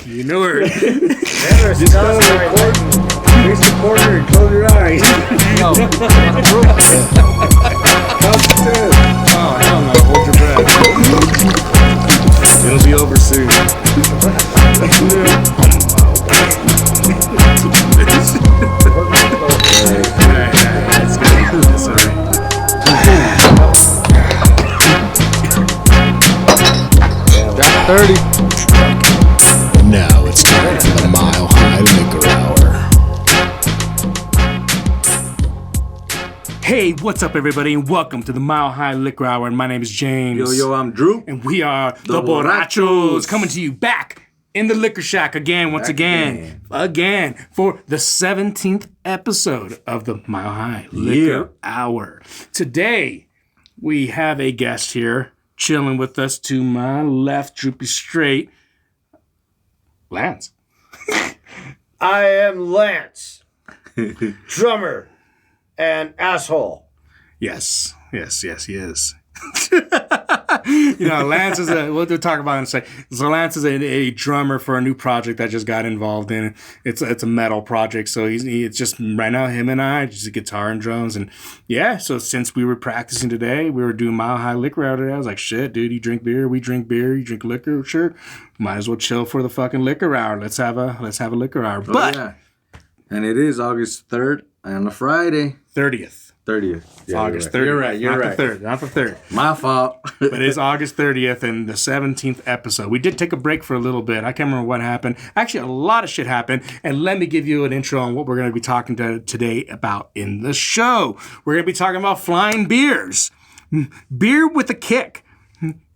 You know her. Just go to the corner, face the corner and close your eyes. No. Count to 10. Oh, hell no. Hold your breath. It'll be over soon. That's good. That's all right. Got 30. Now it's time for the Mile High Liquor Hour. Hey, what's up, everybody, and welcome to the Mile High Liquor Hour. And my name is James. Yo, I'm Drew. And we are the Borrachos. Borrachos, coming to you back in the Liquor Shack again, once again, for the 17th episode of the Mile High Liquor Hour. Today, we have a guest here chilling with us to my left, droopy straight, Lance. I am Lance, drummer and asshole. Yes, he is. You know, Lance is we'll talk about it in a second. So Lance is a drummer for a new project I just got involved in. It's a metal project, so it's just right now him and I, just a guitar and drums. And yeah, so since we were practicing today, we were doing Mile High Liquor Hour today. I was like, shit, dude, you drink beer, we drink beer, you drink liquor, sure. Might as well chill for the fucking liquor hour. Let's have a liquor hour. But yeah. And it is August 3rd on a Friday. 30th. 30th. Yeah, August 30th. You're not right. The 3rd, not the 3rd. My fault. But it's August 30th and the 17th episode. We did take a break for a little bit. I can't remember what happened. Actually, a lot of shit happened. And let me give you an intro on what we're going to be talking today about in the show. We're going to be talking about flying beers. Beer with a kick.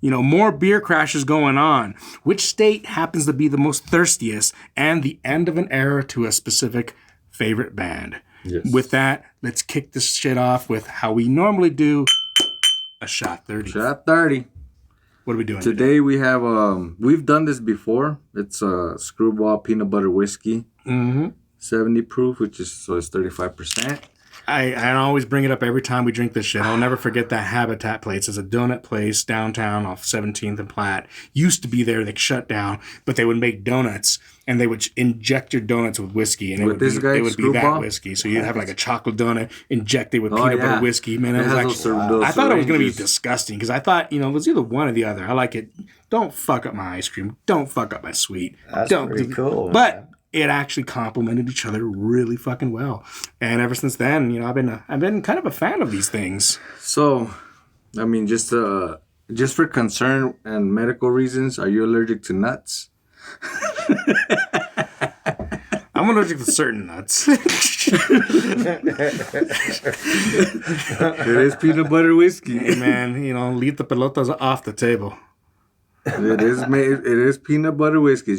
You know, more beer crashes going on. Which state happens to be the most thirstiest? And the end of an era to a specific favorite band. Yes. With that, let's kick this shit off with how we normally do a shot 30. Shot 30. What are we doing today? We have we've done this before. It's a Screwball peanut butter whiskey, 70 proof, which is so it's 35%. I always bring it up every time we drink this shit. I'll never forget that Habitat place. It's a donut place downtown off 17th and Platte. Used to be there. They shut down, but they would make donuts and they would inject your donuts with whiskey, and it would be that whiskey. So you'd have like a chocolate donut injected with peanut butter whiskey. Man, it was actually, I thought it was going to be disgusting because I thought, you know, it was either one or the other. I like it. Don't fuck up my ice cream. Don't fuck up my sweet. That's pretty cool. But it actually complemented each other really fucking well. And ever since then, you know, I've been kind of a fan of these things. So, I mean, just for concern and medical reasons, are you allergic to nuts? I'm allergic to certain nuts. It is peanut butter whiskey. Hey man, you know, leave the pelotas off the table. It is peanut butter whiskey.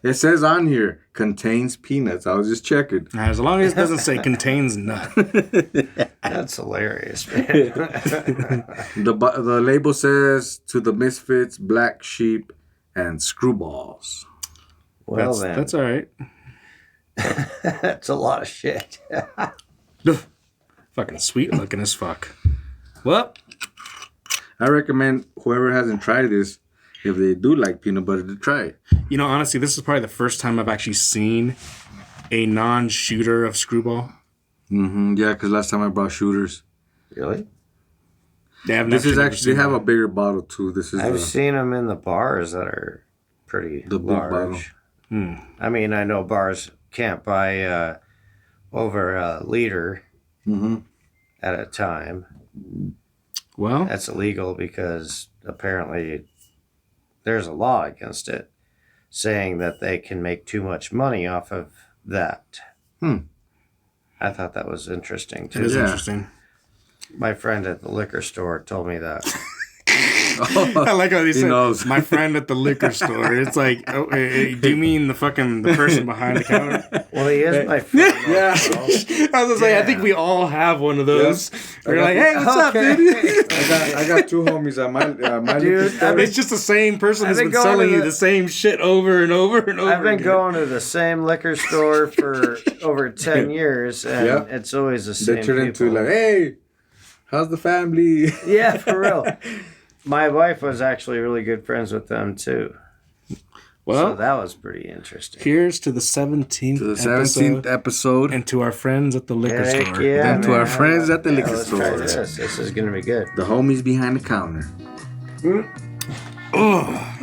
It says on here, contains peanuts. I was just checking. As long as it doesn't say contains nut. That's hilarious, man. The label says to the misfits, black sheep, and screwballs. Well, that's all right. That's a lot of shit. Fucking sweet looking as fuck. Well, I recommend whoever hasn't tried this, if they do like peanut butter, to try it. You know, honestly, this is probably the first time I've actually seen a non-shooter of Screwball. Mm-hmm. Yeah, because last time I brought shooters. Really? They have a bigger bottle too. I've seen them in the bars that are pretty large. Big bottle. I mean, I know bars can't buy over a liter at a time. Well, that's illegal because apparently there's a law against it, saying that they can make too much money off of that. I thought that was interesting too. It is interesting. My friend at the liquor store told me that. I like how he said, knows. My friend at the liquor store. It's like, do you mean the person behind the counter? Well, he is my friend. Yeah. I was gonna say, I think we all have one of those. We're like, hey, what's up, dude? I got two homies at my dude. It's just the same person that's been selling you the same shit over and over and over. I've been going to the same liquor store for over 10 years, and it's always the same. They turn into like, hey, how's the family? Yeah, for real. My wife was actually really good friends with them too. Well, so that was pretty interesting. here's to the 17th, To the 17th episode. and to our friends at the liquor Heck store. yeah, And to our friends at the Yeah, liquor let's try store. this. This is gonna be good. The homies behind the counter. Oh,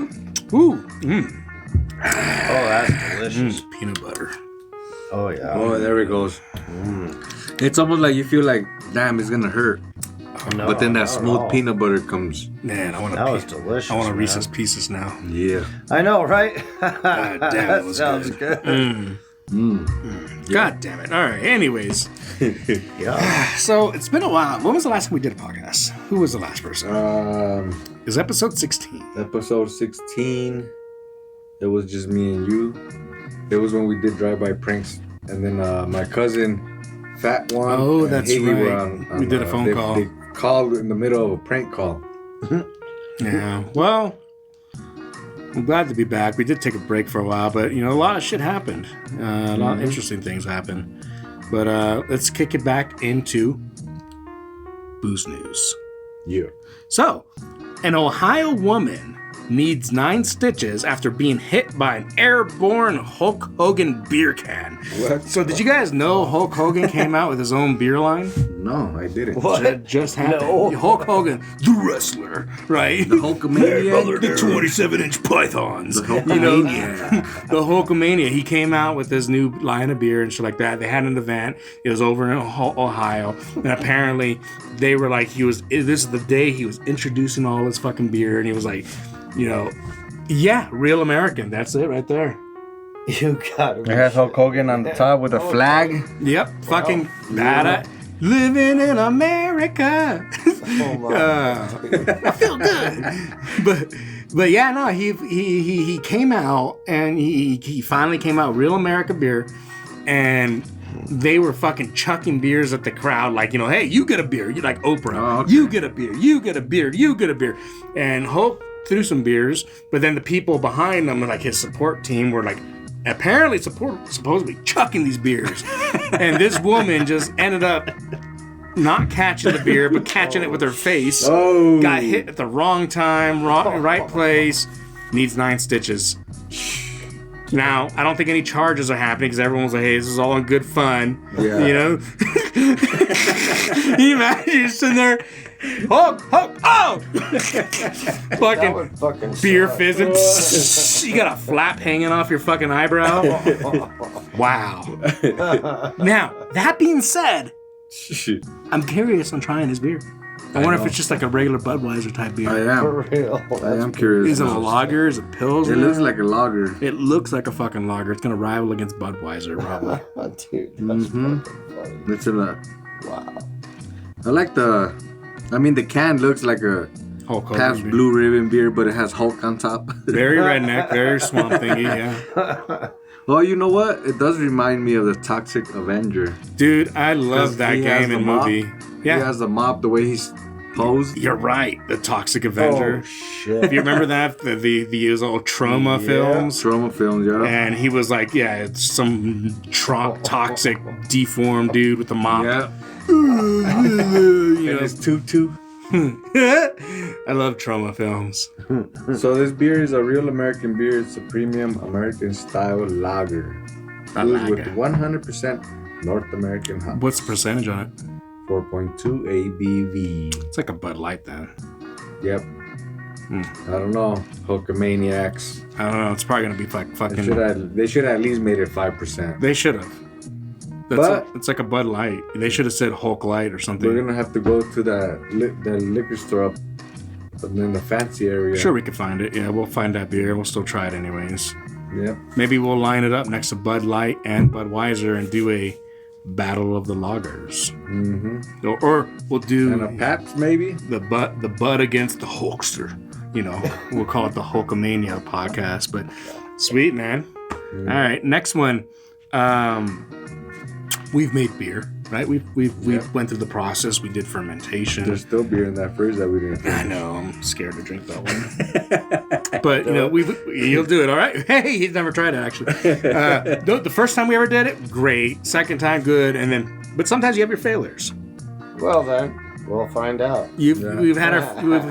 ooh, Oh, that's delicious. peanut butter. Oh yeah. Oh, there it goes. It's almost like you feel like, damn, it's gonna hurt. No, But then that not at smooth all. peanut butter comes. Man, I want That was delicious. I want a man. Reese's Pieces now. Yeah. I know, right? God damn, it that was sounds good. good. God damn it. All right. Anyways, Yeah. so it's been a while. When was the last time we did a podcast? Who was the last person? It was episode 16. Episode 16. It was just me and you. It was when we did drive-by pranks. And then my cousin, Fat One. Oh, and that's Higgy were right. We did a phone call. They called in the middle of a prank call. Yeah. Well, I'm glad to be back. We did take a break for a while, but a lot of shit happened. A lot of interesting things happened. But let's kick it back into booze news. Yeah. So, an Ohio woman needs 9 stitches after being hit by an airborne Hulk Hogan beer can. What? So, did you guys know Hulk Hogan came out with his own beer line? No, I didn't. That just happened. No. Hulk Hogan, the wrestler, right? The Hulkamaniac. The 27-inch pythons. The Hulkamaniac. The Hulkamania. He came out with his new line of beer and shit like that. They had an event. It was over in Ohio. And apparently, they were like, this is the day he was introducing all his fucking beer. And he was like, yeah, real American. That's it right there. You got It has Hulk Hogan on the top with a flag. Yep. Fucking badass. Living in America. I feel good. But yeah, no, he came out and he finally came out real America beer, and they were fucking chucking beers at the crowd like, hey, you get a beer. You're like Oprah. Oh, okay. You get a beer. You get a beer. You get a beer. And Hulk threw some beers, but then the people behind him, like his support team, were like apparently supposedly chucking these beers. And this woman just ended up not catching the beer, but catching it with her face. Oh. Got hit at the wrong time, right place. Needs 9 stitches. Now, I don't think any charges are happening because everyone's like, hey, this is all in good fun. Yeah. Can you imagine you're sitting there, Hulk, oh! fucking beer suck. fizzing. You got a flap hanging off your fucking eyebrow. Wow. Now, that being said, I'm curious on trying his beer. I wonder if it's just like a regular Budweiser type beer. I am. For real. I am curious. Is it a lager? Is it pills? It looks like a lager. It looks like a fucking lager. It's gonna rival against Budweiser, probably. Dude, that's fucking funny. It's a lot. Wow. I like the can looks like a Hulk Hogan Pabst beer. Blue Ribbon beer, but it has Hulk on top. Very redneck, very swamp thingy, yeah. Well, you know what? It does remind me of the Toxic Avenger. Dude, I love 'Cause that he has game the and mop. movie. Yeah. He has the mop, the way he's posed. You're right. The Toxic Avenger. Oh, shit. If you remember that, the old trauma films. Trauma films, yeah. And he was like, it's some toxic, deformed dude with the mop. Yeah. You know, His tutu. I love trauma films. So this beer is a real American beer. It's a premium American style lager. A Brewed with lager. 100% North American hops. What's the percentage on it? 4.2 ABV. It's like a Bud Light then. Yep. I don't know. Hulkamaniacs. I don't know. It's probably gonna be like They should have at least made it 5%. They should have. But- It's like a Bud Light. They should have said Hulk Light or something. We're gonna have to go to the liquor store up in the fancy area. Sure, we could find it. Yeah, we'll find that beer. We'll still try it anyways. Yep. Maybe we'll line it up next to Bud Light and Budweiser and do a battle of the lagers. Mm-hmm. Or we'll do And a Pabst maybe. the Bud against the Hulkster. We'll call it the Hulkamania podcast. But sweet, man. All right, next one. We've made beer, right? We went through the process. We did fermentation. There's still beer in that fridge that we didn't I finish. know. I'm scared to drink that one. But you'll do it, all right? Hey, he's never tried it actually. The first time we ever did it, great. Second time, good. But sometimes you have your failures. Well then, we'll find out.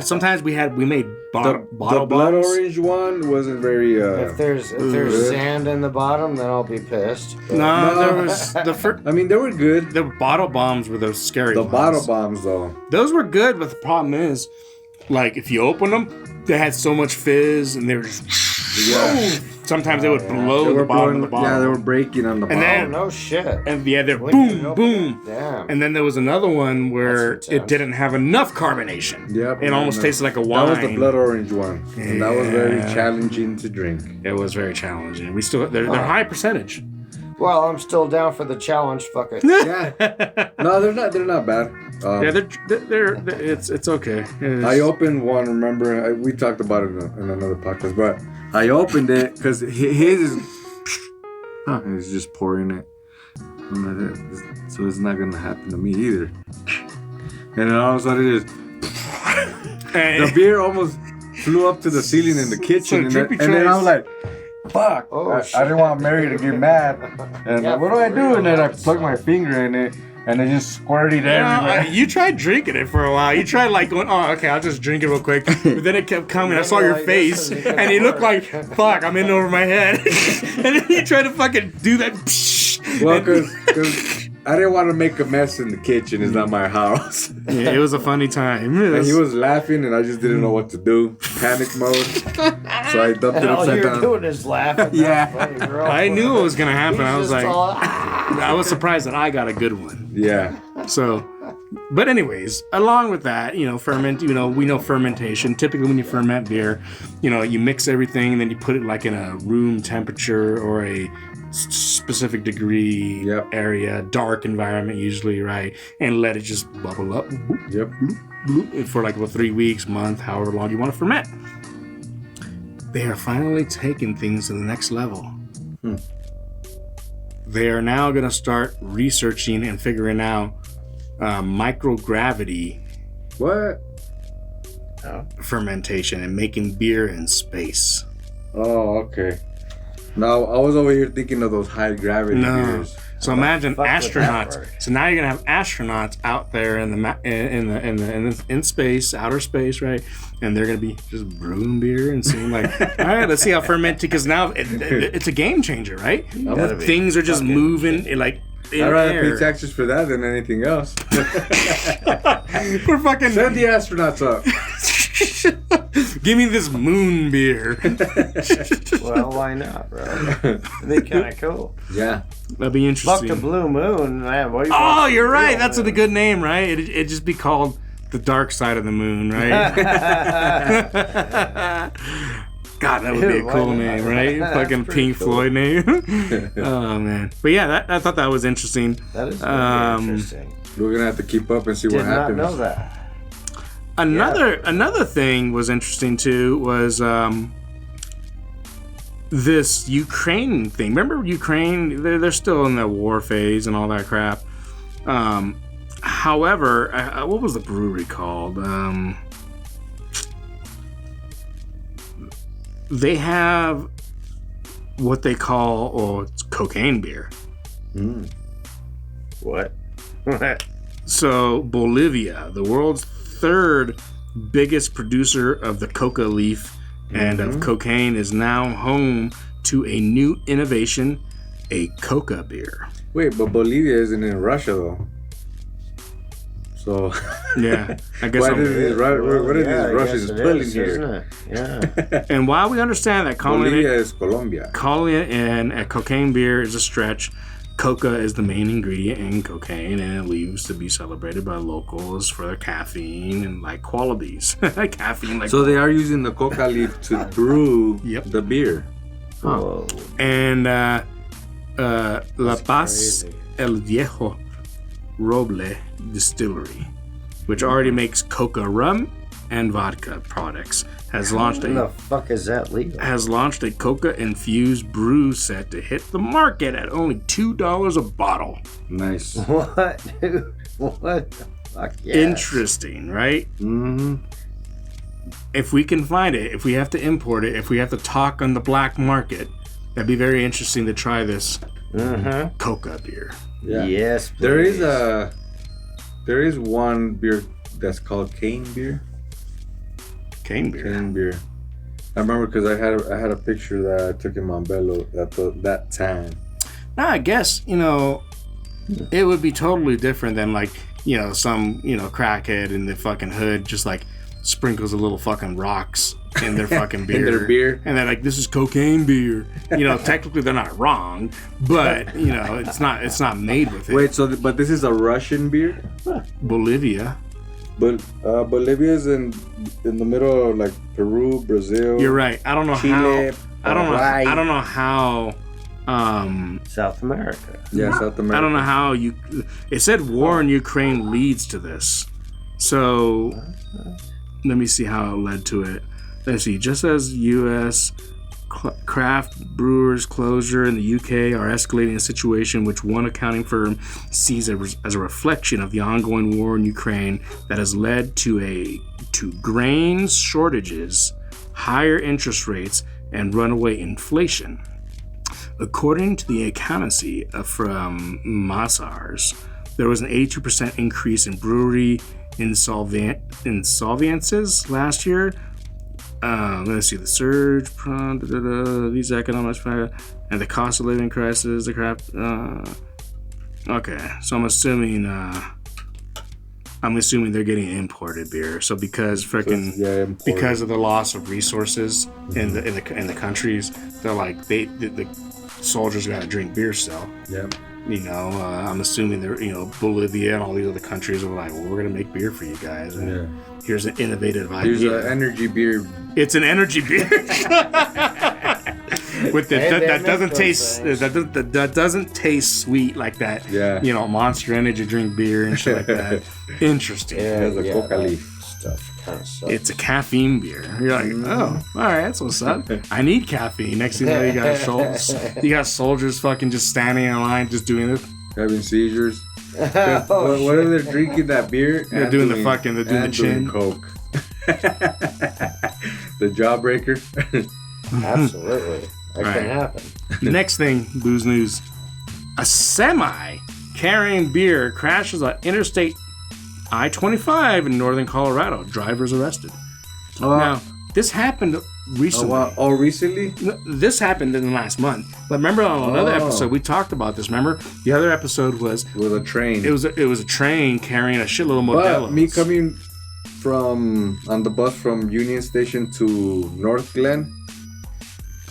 Sometimes we made bottle the blood bombs. orange one wasn't very. If there's good. sand in the bottom, then I'll be pissed. But No, No. there was the first. I mean, they were good. The bottle bombs were those scary The ones. bottle bombs, though. Those were good, but the problem is, like, if you open them, they had so much fizz, and they were just. Yeah. Sometimes they would blow They the were bottom blowing, of the bottle. yeah, they were breaking on the And bottom. oh then- no shit. And yeah, they're When you boom, open boom. it, damn. And then there was another one where That's it intense. didn't have enough carbonation. Yep. It almost tasted like a wine. That was the blood orange one. And that was very Yeah. challenging to drink. It was very challenging. We still they're high percentage. Well, I'm still down for the challenge. Fuck it. Yeah. No, they're not bad. Yeah, they're it's okay. It's- I opened one, remember? We talked about it in another podcast, but I opened it because his is. He's just pouring it. So it's not going to happen to me either. And then all of a sudden it just. The beer almost flew up to the ceiling in the kitchen. And drippy then I was trays. like, fuck. Oh, I shit. didn't want Mary to get mad. And Yeah, what do I for do? real. And then I plug my finger in it. And it just squirted everywhere. You tried drinking it for a while. You tried like going, oh, okay, I'll just drink it real quick. But then it kept coming. I saw your Like, face, this isn't and you gonna looked like, work. fuck, I'm in over my head. And then you tried to fucking do that. Well, because I didn't want to make a mess in the kitchen. It's not my house. Yeah, it was a funny time. And he was laughing, and I just didn't know what to do. Panic mode. So I dumped And it all upside you're down. doing is laughing. Yeah. That's funny, bro. I knew it was gonna happen. He's I was just like, all, I was surprised that I got a good one. Yeah. So, but anyways, along with that, we know fermentation. Typically when you ferment beer, you mix everything and then you put it like in a room temperature or a specific degree Yep. area, dark environment usually, right? And let it just bubble up Yep. for like 3 weeks, month, however long you want to ferment. They are finally taking things to the next level. They are now going to start researching and figuring out microgravity What? fermentation and making beer in space. Oh, okay. Now I was over here thinking of those high gravity No. beers. So imagine fuck would that astronauts. work? So now you're gonna have astronauts out there in space, outer space, right? And they're gonna be just brewing beer and seeing like, all right, let's see how fermented. Because now it's a game changer, right? Gotta be. Things are just Fucking moving like in I'd rather air. pay taxes for that than anything else. We're fucking. Send the astronauts up. Give me this moon beer. well, why not, bro? It'd be kind of cool. Yeah. That'd be Fuck interesting. the blue moon, man. What do you Oh, want? you're right. Real That's a moon. good name, right? It'd just be called the dark side of the moon, right? God, that would be Dude, a why cool not? name, right? That's Fucking pretty Pink cool. Floyd name. Oh man, but yeah, I thought that was interesting. That is very interesting. We're going to have to keep up and see Did what not happens. know that. Another thing was interesting too was this Ukraine thing. Remember Ukraine? They're still in the war phase and all that crap. However, what was the brewery called? They have what they call it's cocaine beer. What? So Bolivia, the world's third biggest producer of the coca leaf and of cocaine, is now home to a new innovation, a coca beer. Wait, but Bolivia isn't in Russia, though. So, Yeah, I guess. what are these I Russians guess it pulling is, here? isn't it? Yeah. And while we understand that Bolivia is Colombia. calling it a cocaine beer is a stretch, coca is the main ingredient in cocaine, and it leaves to be celebrated by locals for their caffeine and like qualities. Caffeine, like So they are using the coca leaf to brew Yep. the beer. Whoa. and La Paz crazy. El Viejo Roble Distillery, which already makes coca rum and vodka products, has launched When the a fuck is that legal? coca infused brew set to hit the market at only $2 a bottle. Nice. What, dude? What the fuck? Yes. Interesting, right? Mm-hmm. If we can find it, if we have to import it, if we have to talk on the black market, that'd be very interesting to try this coca beer. Yeah. Yes. There please. is one beer that's called cane beer. Cane beer. Cane beer. I remember because I had a picture that I took in Montbello that time. Now, I guess, it would be totally different than like, some, crackhead in the fucking hood just like sprinkles a little fucking rocks in their fucking beer. In their beer. And they're like, this is cocaine beer. Technically they're not wrong, but, it's not made with it. Wait, but this is a Russian beer? Bolivia. But Bolivia is in the middle of like Peru, Brazil. You're right. I don't know Chile, how. Uruguay. I don't know how. South America. Yeah, South America. I don't know how you. It said war in Ukraine leads to this. So let me see how it led to it. Let's see. Just as U.S. craft brewers closure in the UK are escalating a situation which one accounting firm sees as a reflection of the ongoing war in Ukraine that has led to grain shortages, higher interest rates, and runaway inflation. According to the accountancy from Mazars, there was an 82% increase in brewery insolvences last year. Let's see, the surge, these economics, and the cost of living crisis, the crap. Okay, so I'm assuming they're getting imported beer. So because because of the loss of resources in the countries, they're like the soldiers got to drink beer still. Yeah. I'm assuming they're Bolivia and all these other countries are like, well, we're gonna make beer for you guys. And here's an innovative idea. Here's an energy beer. It's an energy beer. With that doesn't taste sweet like that. Yeah. Monster Energy drink beer and shit like that. Interesting. It has a coca leaf. Stuff kind of sucks. It's a caffeine beer. You're like, oh, all right, that's what's up. I need caffeine. Next thing you know, you got soldiers fucking just standing in line, just doing this. Having seizures. What are they drinking that beer? They're doing the chin. Coke. The jawbreaker. Absolutely. That can happen. The next thing, booze news. A semi carrying beer crashes on Interstate I-25 in northern Colorado. Drivers arrested. Now, this happened recently. Recently? This happened in the last month. But remember on another episode, we talked about this. Remember? The other episode was... With a train. It was a train carrying a shitload of Modelo's. But me coming on the bus from Union Station to North Glen,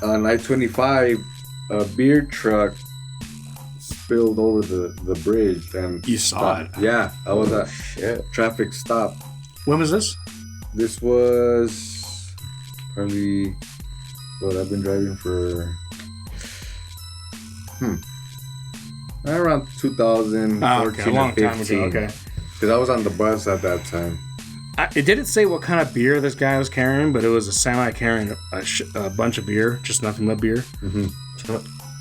on I-25, a beer truck spilled over the bridge and you saw it. Yeah, I was at traffic stop. When was this? This was probably I've been driving for around 2014 a long or 15. time ago. Okay. Because I was on the bus at that time. It didn't say what kind of beer this guy was carrying, but it was a semi carrying a bunch of beer, just nothing but beer. Mm-hmm.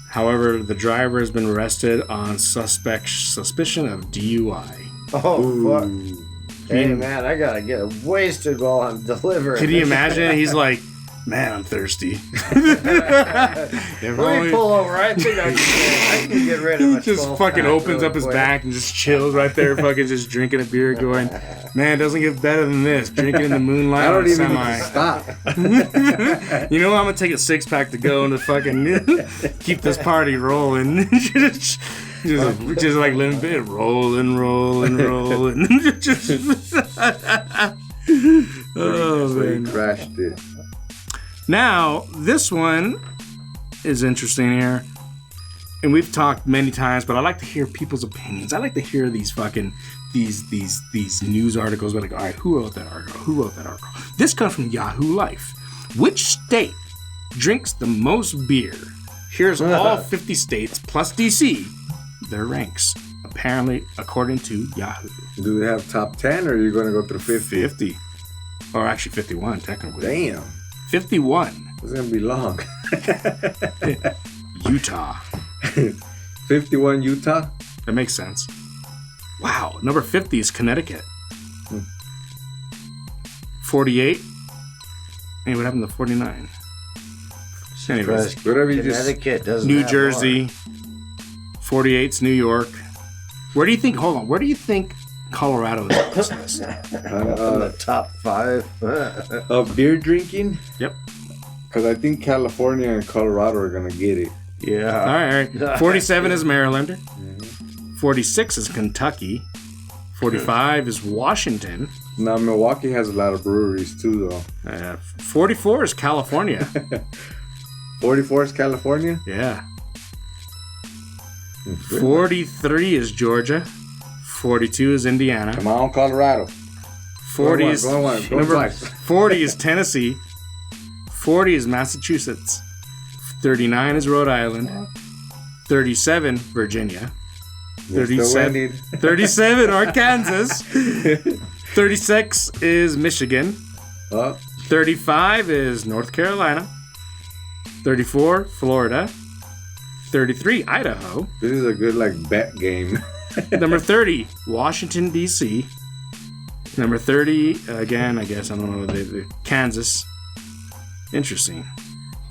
However, the driver has been arrested on suspicion of DUI. Oh, fuck. Hey, man, I gotta get wasted while I'm delivering. Can you imagine? He's like, man, I'm thirsty. Let me pull over. I think I can get rid of it. He just fucking opens up his back and just chills right there, fucking just drinking a beer, going, man, it doesn't get better than this. Drinking in the moonlight. I don't even semi. stop. You know, I'm gonna take a 6-pack to go and to fucking keep this party rolling. just like letting it rolling. Oh man, he crashed it. Now, this one is interesting here. And we've talked many times, but I like to hear people's opinions. I like to hear these fucking these news articles. We're like, all right, who wrote that article? This comes from Yahoo Life. Which state drinks the most beer? Here's all 50 states plus DC. Their ranks. Apparently, according to Yahoo. Do they have top 10 or are you going to go through 50? 50. Or actually 51, technically. Damn. 51. It's going to be long. Utah. 51 Utah? That makes sense. Wow. Number 50 is Connecticut. 48. Hey, what happened to 49? Anyways. Whatever you Connecticut doesn't New have Jersey. 48's New York. Where do you think Colorado is business. In the top 5. Of beer drinking? Yep. Because I think California and Colorado are going to get it. Yeah. All right. 47 is Maryland. 46 is Kentucky. 45 is Washington. Now, Milwaukee has a lot of breweries too, though. 44 is California. 44 is California? Yeah. 43 is Georgia. 42 is Indiana. Come on, Colorado. 40 is Go on. number Twice. 40 is Tennessee. 40 is Massachusetts. 39 is Rhode Island. 37 Virginia. 37 37 Arkansas. 36 is Michigan. 35 is North Carolina. 34 Florida. 33 Idaho. This is a good, bet game. Number 30 Washington, D.C. Number 30, again, I guess, I don't know, the Kansas. Interesting.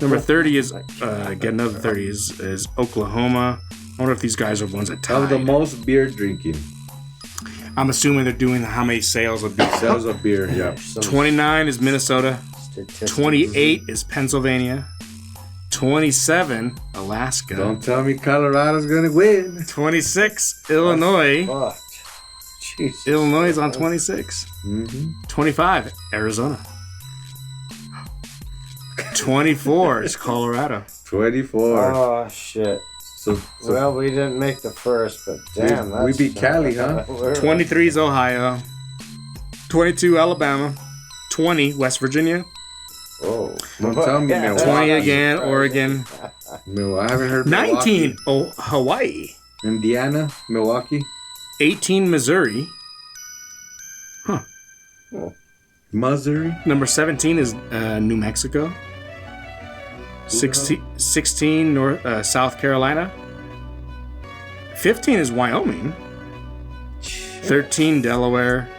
Number 30 is, again, another 30 is Oklahoma. I wonder if these guys are ones that tied. Of the most beer drinking. I'm assuming they're doing how many sales of beer. Sales of beer, yeah. 29 is Minnesota. 28 is Pennsylvania. 27, Alaska. Don't tell me Colorado's going to win. 26, Illinois. Fuck. Jesus. Illinois is on 26. 25, Arizona. 24 is Colorado. 24. Oh, shit. So Well, we didn't make the first, but damn. we that's beat Cali, huh? 23 is Ohio. 22, Alabama. 20, West Virginia. Whoa. Don't tell me Milwaukee. 20 again, Oregon. I haven't heard 19, Milwaukee. Hawaii. Indiana, Milwaukee. 18, Missouri. Missouri. Number 17 is New Mexico. 16 South Carolina. 15 is Wyoming. 13 Delaware.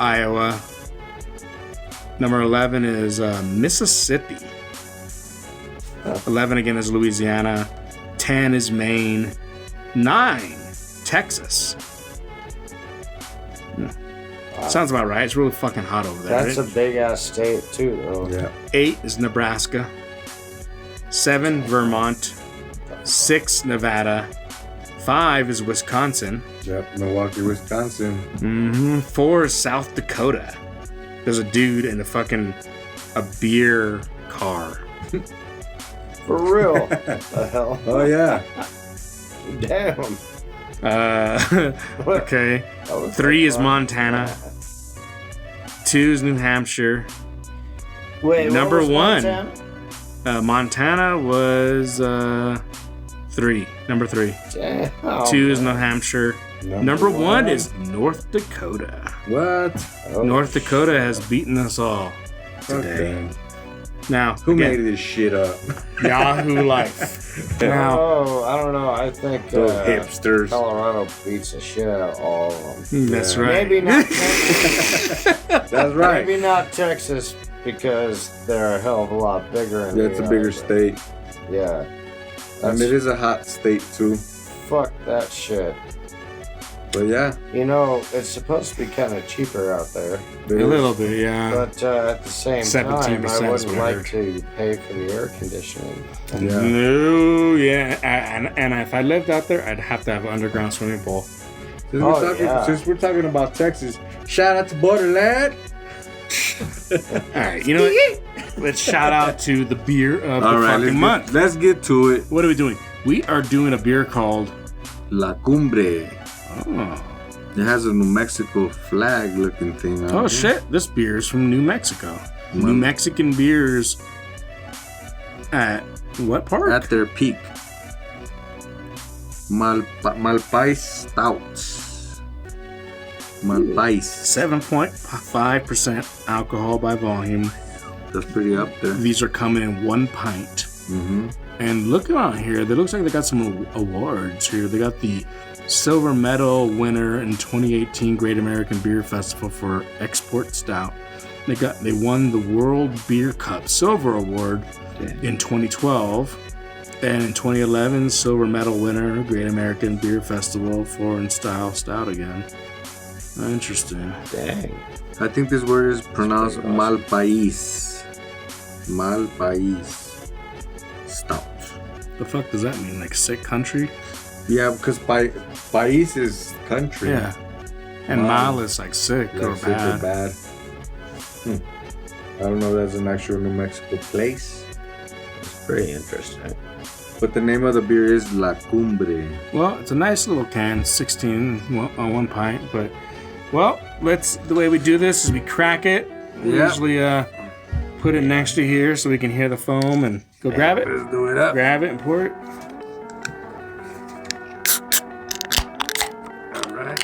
Iowa. Number 11 is Mississippi. 11 again is Louisiana. 10 is Maine. 9 Texas. Sounds about right. It's really fucking hot over there. That's right? a big ass state, too, though. Yeah. 8 is Nebraska. 7 Vermont. 6 Nevada. 5 is Wisconsin. Yep. Milwaukee, Wisconsin. 4 is South Dakota. There's a dude in a beer car. For real. What the hell? Oh, yeah. Damn. Okay. 3 is Montana. 2 is New Hampshire. Wait, Number what was 1. Montana? Montana was 3. Number 3. Damn. 2 is New Hampshire. Number 1 is North Dakota. What? Oh, North Dakota has beaten us all today. Okay. Now, Who again, made this shit up? Yahoo Life. Now, Oh, I don't know. I think Those hipsters. Colorado beats the shit out of all of them. that's right. Maybe not Texas. That's right. Maybe not Texas because they're a hell of a lot bigger. Yeah, it's a bigger state. Yeah. And it is a hot state, too. Fuck that shit. But yeah. You know, it's supposed to be kind of cheaper out there. A little bit, yeah. But at the same 17% time, I is wouldn't what I like heard. to pay for the air conditioning. Yeah. No, yeah. And if I lived out there, I'd have to have an underground swimming pool. Since we're talking about Texas, shout out to Borderland. All right, you know what? Let's shout out to the beer of the fucking month. Let's get to it. What are we doing? We are doing a beer called... La Cumbre. Oh, It has a New Mexico flag looking thing on oh it. shit. This beer is from New Mexico. New Mexican beers at what part? At their peak. Malpais Stouts. Malpais. 7.5% alcohol by volume. That's pretty up there. These are coming in 1 pint. Mm-hmm. And look on here, it looks like they got some awards here. They got the silver medal winner in 2018 Great American Beer Festival for Export Stout. They won the World Beer Cup Silver Award in 2012, and in 2011 silver medal winner Great American Beer Festival Foreign Style Stout again. Interesting. Dang. I think this word is pronounced Malpais. Malpais. Stout. The fuck does that mean? Like sick country? Yeah, because Pais is country. Yeah. And mal is like sick Like or sick or bad. bad. I don't know if that's an actual New Mexico place. It's pretty interesting. But the name of the beer is La Cumbre. Well, it's a nice little can, 16 on 1 pint. But, well, the way we do this is we crack it. We Yeah. usually put it next to here so we can hear the foam and go grab it. Let's do it up. Grab it and pour it. All right.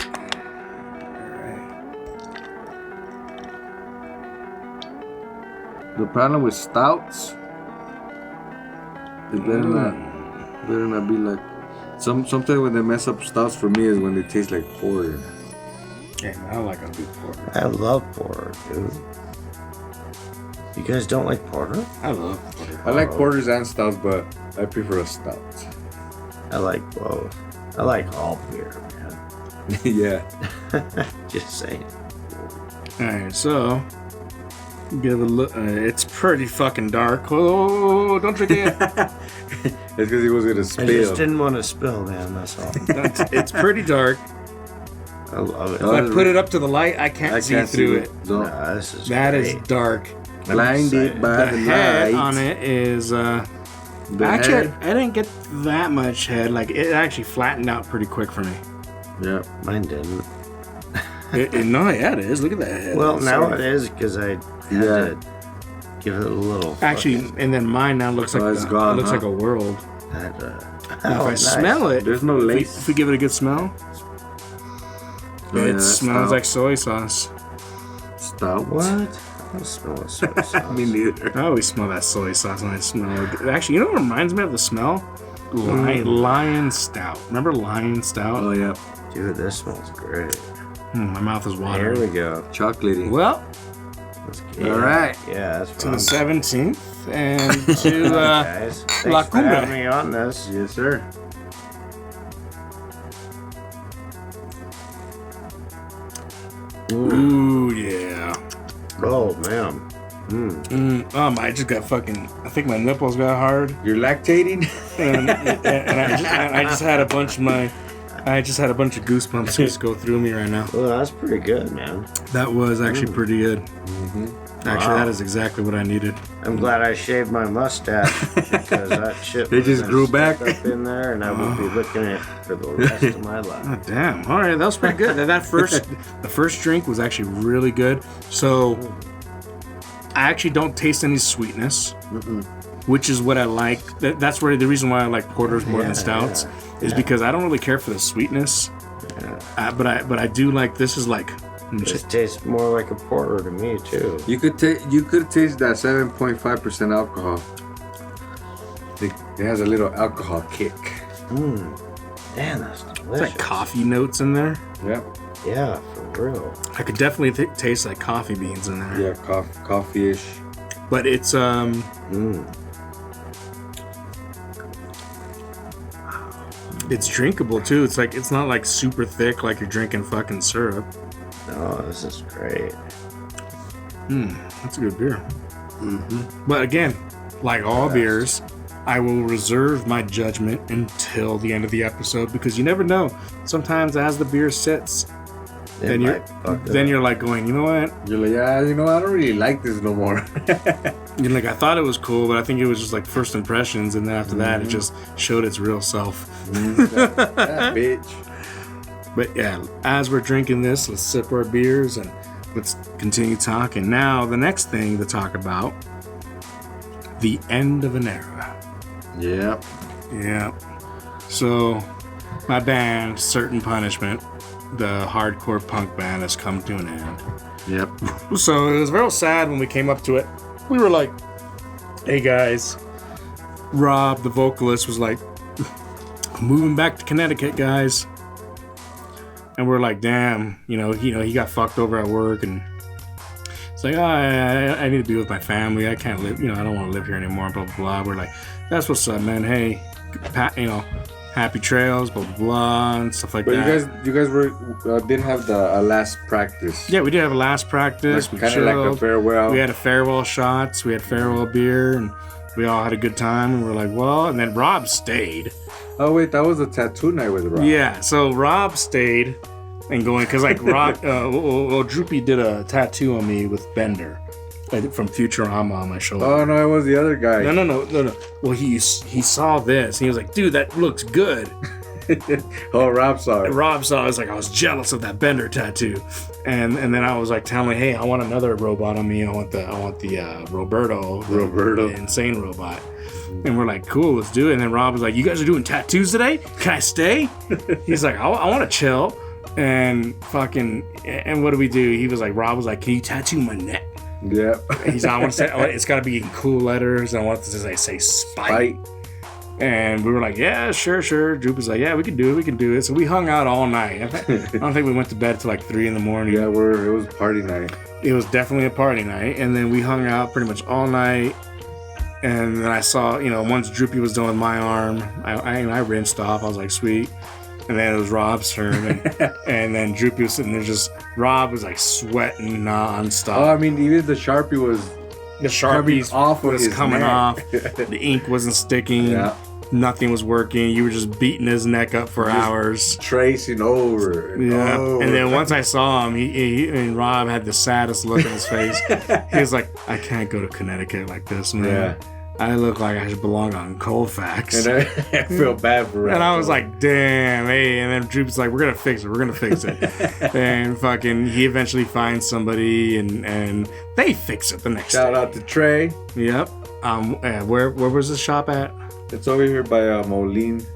The problem with stouts, it better not be like sometimes when they mess up stouts for me is when they taste like porter. Yeah, I like a good porter. I love porter, dude. You guys don't like porter? I love porter. I like porters and stouts, but I prefer a stout. I like both. I like all beer, man. Yeah. Just saying. Alright, so give it a look. It's pretty fucking dark. Oh, don't drink it. It's because he was gonna I spill. just didn't want to spill, man. That's all. It's pretty dark. I love it. If I put it up to the light, I can't see through it. No. Nah, this is That great. is dark. Blinded by The the head light. on it is The actually head. I didn't get that much head. Like it actually flattened out pretty quick for me. Yeah. Mine didn't. No, yeah, it is. Look at that head. Well, It's now like- it is because I had Yeah. to give it a little. Actually, fucking- and then mine now looks like it's gone, it looks huh? like a world. that, If oh, I nice. smell it, There's no if lace. we give it a good smell, Oh, yeah, it that's smells stout. like soy sauce. Stout. What? I don't smell it soy sauce. Me neither. I always smell that soy sauce when I smell it. Actually, you know what reminds me of the smell? Lion Stout. Remember Lion Stout? Oh yeah. Dude, this smells great. My mouth is Here watering. we go. Chocolatey. Well, Let's get All right. Yeah, that's to fun. the 17th and to Guys, thanks La for Cumbre. having me on this. Yes, sir. ooh yeah. Oh man. I just got fucking. I think my nipples got hard, You're lactating? and I just had a bunch of my. I just had a bunch of goosebumps just go through me right now. Well, that's pretty good, man. That was actually pretty good. Actually, Wow. that is exactly what I needed. I'm glad I shaved my mustache because that shit. It was just gonna grew stick back. up in there, and I would be licking it for the rest of my life. Oh, damn. All right, that was pretty good. The first drink was actually really good. So I actually don't taste any sweetness, which is what I like. That's where the reason why I like porters more than stouts is because I don't really care for the sweetness. But I do like this is like. This tastes more like a porter to me too. You could taste that 7.5% alcohol. It has a little alcohol kick. Man, that's It's delicious. like coffee notes in there. Yep. Yeah, for real. I could definitely taste like coffee beans in there. Yeah, coffee-ish. But it's it's drinkable too. It's like it's not like super thick like you're drinking fucking syrup. Oh, this is great. That's a good beer. But again, like all beers, I will reserve my judgment until the end of the episode because you never know. Sometimes as the beer sits, then you're like going, you know what? You're like, yeah, I don't really like this no more. You're like, I thought it was cool, but I think it was just like first impressions, and then after that, it just showed its real self. that bitch. But yeah, as we're drinking this, let's sip our beers and let's continue talking. Now, the next thing to talk about, the end of an era. Yep. Yeah. So, my band, Certain Punishment, the hardcore punk band, has come to an end. Yep. So, it was real sad when we came up to it. We were like, hey guys, Rob, the vocalist, was like, moving back to Connecticut, guys. And we're like, damn, he got fucked over at work, and it's like, I need to be with my family. I can't live, I don't want to live here anymore, blah, blah, blah. We're like, that's what's up, man. Hey, happy trails, blah blah blah, and stuff like But that. you guys were did have the last practice. Yeah, we did have a last practice. We Kind of like a chilled. farewell. We had a farewell shots. We had farewell beer, and we all had a good time. And we're like, well, and then Rob stayed. Oh wait, that was a tattoo night with Rob. Yeah, so Rob stayed and going because like Rob, well, Droopy did a tattoo on me with Bender, like, from Futurama on my shoulder. Oh no, it was the other guy. No. Well, he saw this. And he was like, dude, that looks good. Oh, Rob saw it. Rob saw it. I was like, I was jealous of that Bender tattoo, and then I was like telling, hey, I want another robot on me. I want the Roberto, the insane robot. And we're like, cool, let's do it. And then Rob was like, you guys are doing tattoos today? Can I stay? He's like, I want to chill. And what do we do? He was like, Rob was like, can you tattoo my neck? Yeah. He's like, I want to say, it's got to be in cool letters. I want it to say Spite. And we were like, yeah, sure. Droop was like, yeah, we can do it. So we hung out all night. I don't think we went to bed till like 3 a.m. Yeah, it was party night. It was definitely a party night. And then we hung out pretty much all night. And then I saw, once Droopy was done with my arm, I rinsed off. I was like, sweet. And then it was Rob's turn. And then Droopy was sitting there Rob was like sweating nonstop. Oh, I mean, even the Sharpie was... The Sharpie off was coming neck. off. The ink wasn't sticking. Yeah. Nothing was working. You were just beating his neck up for hours. Tracing over. And over. And then once I saw him, he and Rob had the saddest look on his face. He was like, I can't go to Connecticut like this, man. Yeah. I look like I should belong on Colfax. And I feel bad for Rob. And I was like, damn, hey. And then Droop's like, we're going to fix it. And he eventually finds somebody and they fix it the next Shout day. out to Trey. Yep. Where was the shop at? It's over here by Moline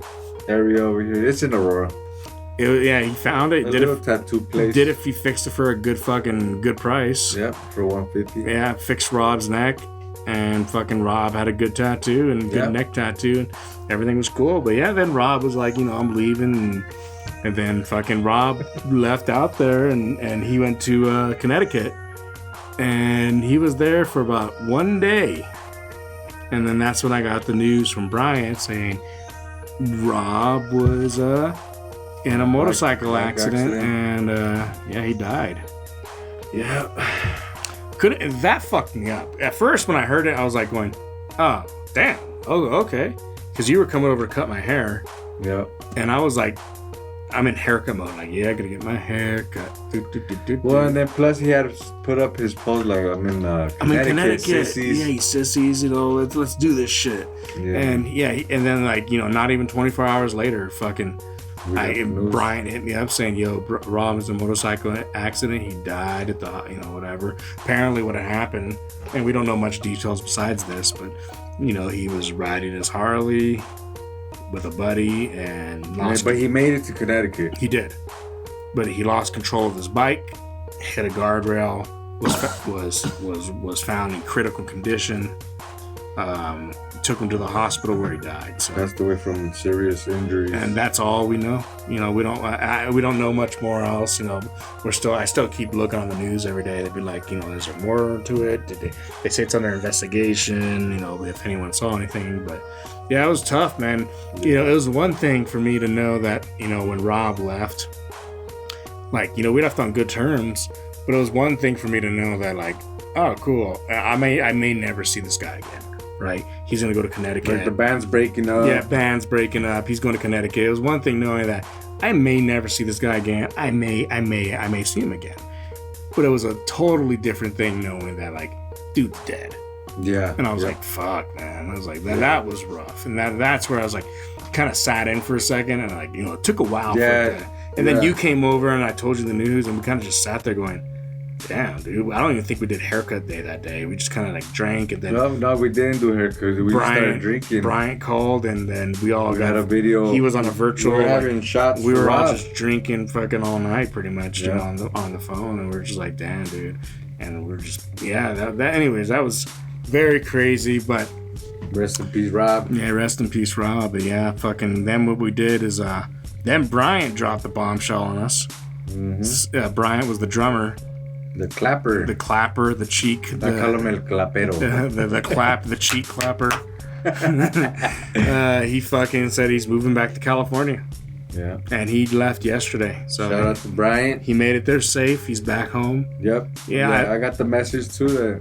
area over here. It's in Aurora. He found it. A little tattoo place. He fixed it for a good price. Yep, for $150. Yeah, fixed Rob's neck. And Rob had a good tattoo and good neck tattoo, and everything was cool. But yeah, then Rob was like, I'm leaving, and then Rob left out there, and he went to Connecticut, and he was there for about 1 day, and then that's when I got the news from Bryant saying Rob was in a motorcycle accident, and he died. Yeah. That fucked me up. At first, when I heard it, I was like going, oh, damn. Oh, okay. Because you were coming over to cut my hair. Yeah. And I was like, I'm in haircut mode. Like, yeah, I gotta get my hair cut. Well, and then plus he had to put up his post like, I'm in Connecticut. Sissies. Yeah, you sissies, let's do this shit. Yeah. And then not even 24 hours later, Brian hit me up saying, yo, Rob was in a motorcycle accident. He died at the, whatever. Apparently what had happened, and we don't know much details besides this, but, he was riding his Harley with a buddy and lost. But he made it to Connecticut. He did. But he lost control of his bike, hit a guardrail, was found in critical condition. Took him to the hospital where he died. So passed away from serious injuries, and that's all we know. We don't know much more else. I still keep looking on the news every day. They'd be like, is there more to it? They say it's under investigation. If anyone saw anything, but yeah, it was tough, man. It was one thing for me to know that when Rob left, we left on good terms, but it was one thing for me to know that oh, cool. I may never see this guy again. Right, he's gonna go to Connecticut. Like the band's breaking up. Yeah, band's breaking up. He's going to Connecticut. It was one thing knowing that I may never see this guy again. I may see him again. But it was a totally different thing knowing that dude's dead. Yeah. And I was like, fuck, man. I was like, that was rough. And that's where I was like, kind of sat in for a second, and it took a while. For that. And then you came over and I told you the news, and we kind of just sat there going, damn, dude. I don't even think we did haircut day that day. We just kind of drank, and then no, we didn't do haircut. We started drinking. Bryant called, and then we got a video. He was on a virtual. We were having shots. We were all just drinking all night, pretty much, on the phone, and we are just like, damn, dude. And we're just anyways, that was very crazy, but rest in peace, Rob. Yeah, rest in peace, Rob. But yeah, then what we did is then Bryant dropped the bombshell on us. Mm-hmm. Bryant was the drummer. The clapper, the cheek. I call him el clapero. The cheek clapper. He fucking said he's moving back to California. Yeah. And he left yesterday. So Shout out to Bryant. he made it there safe. He's back home. Yep. Yeah, I got the message too that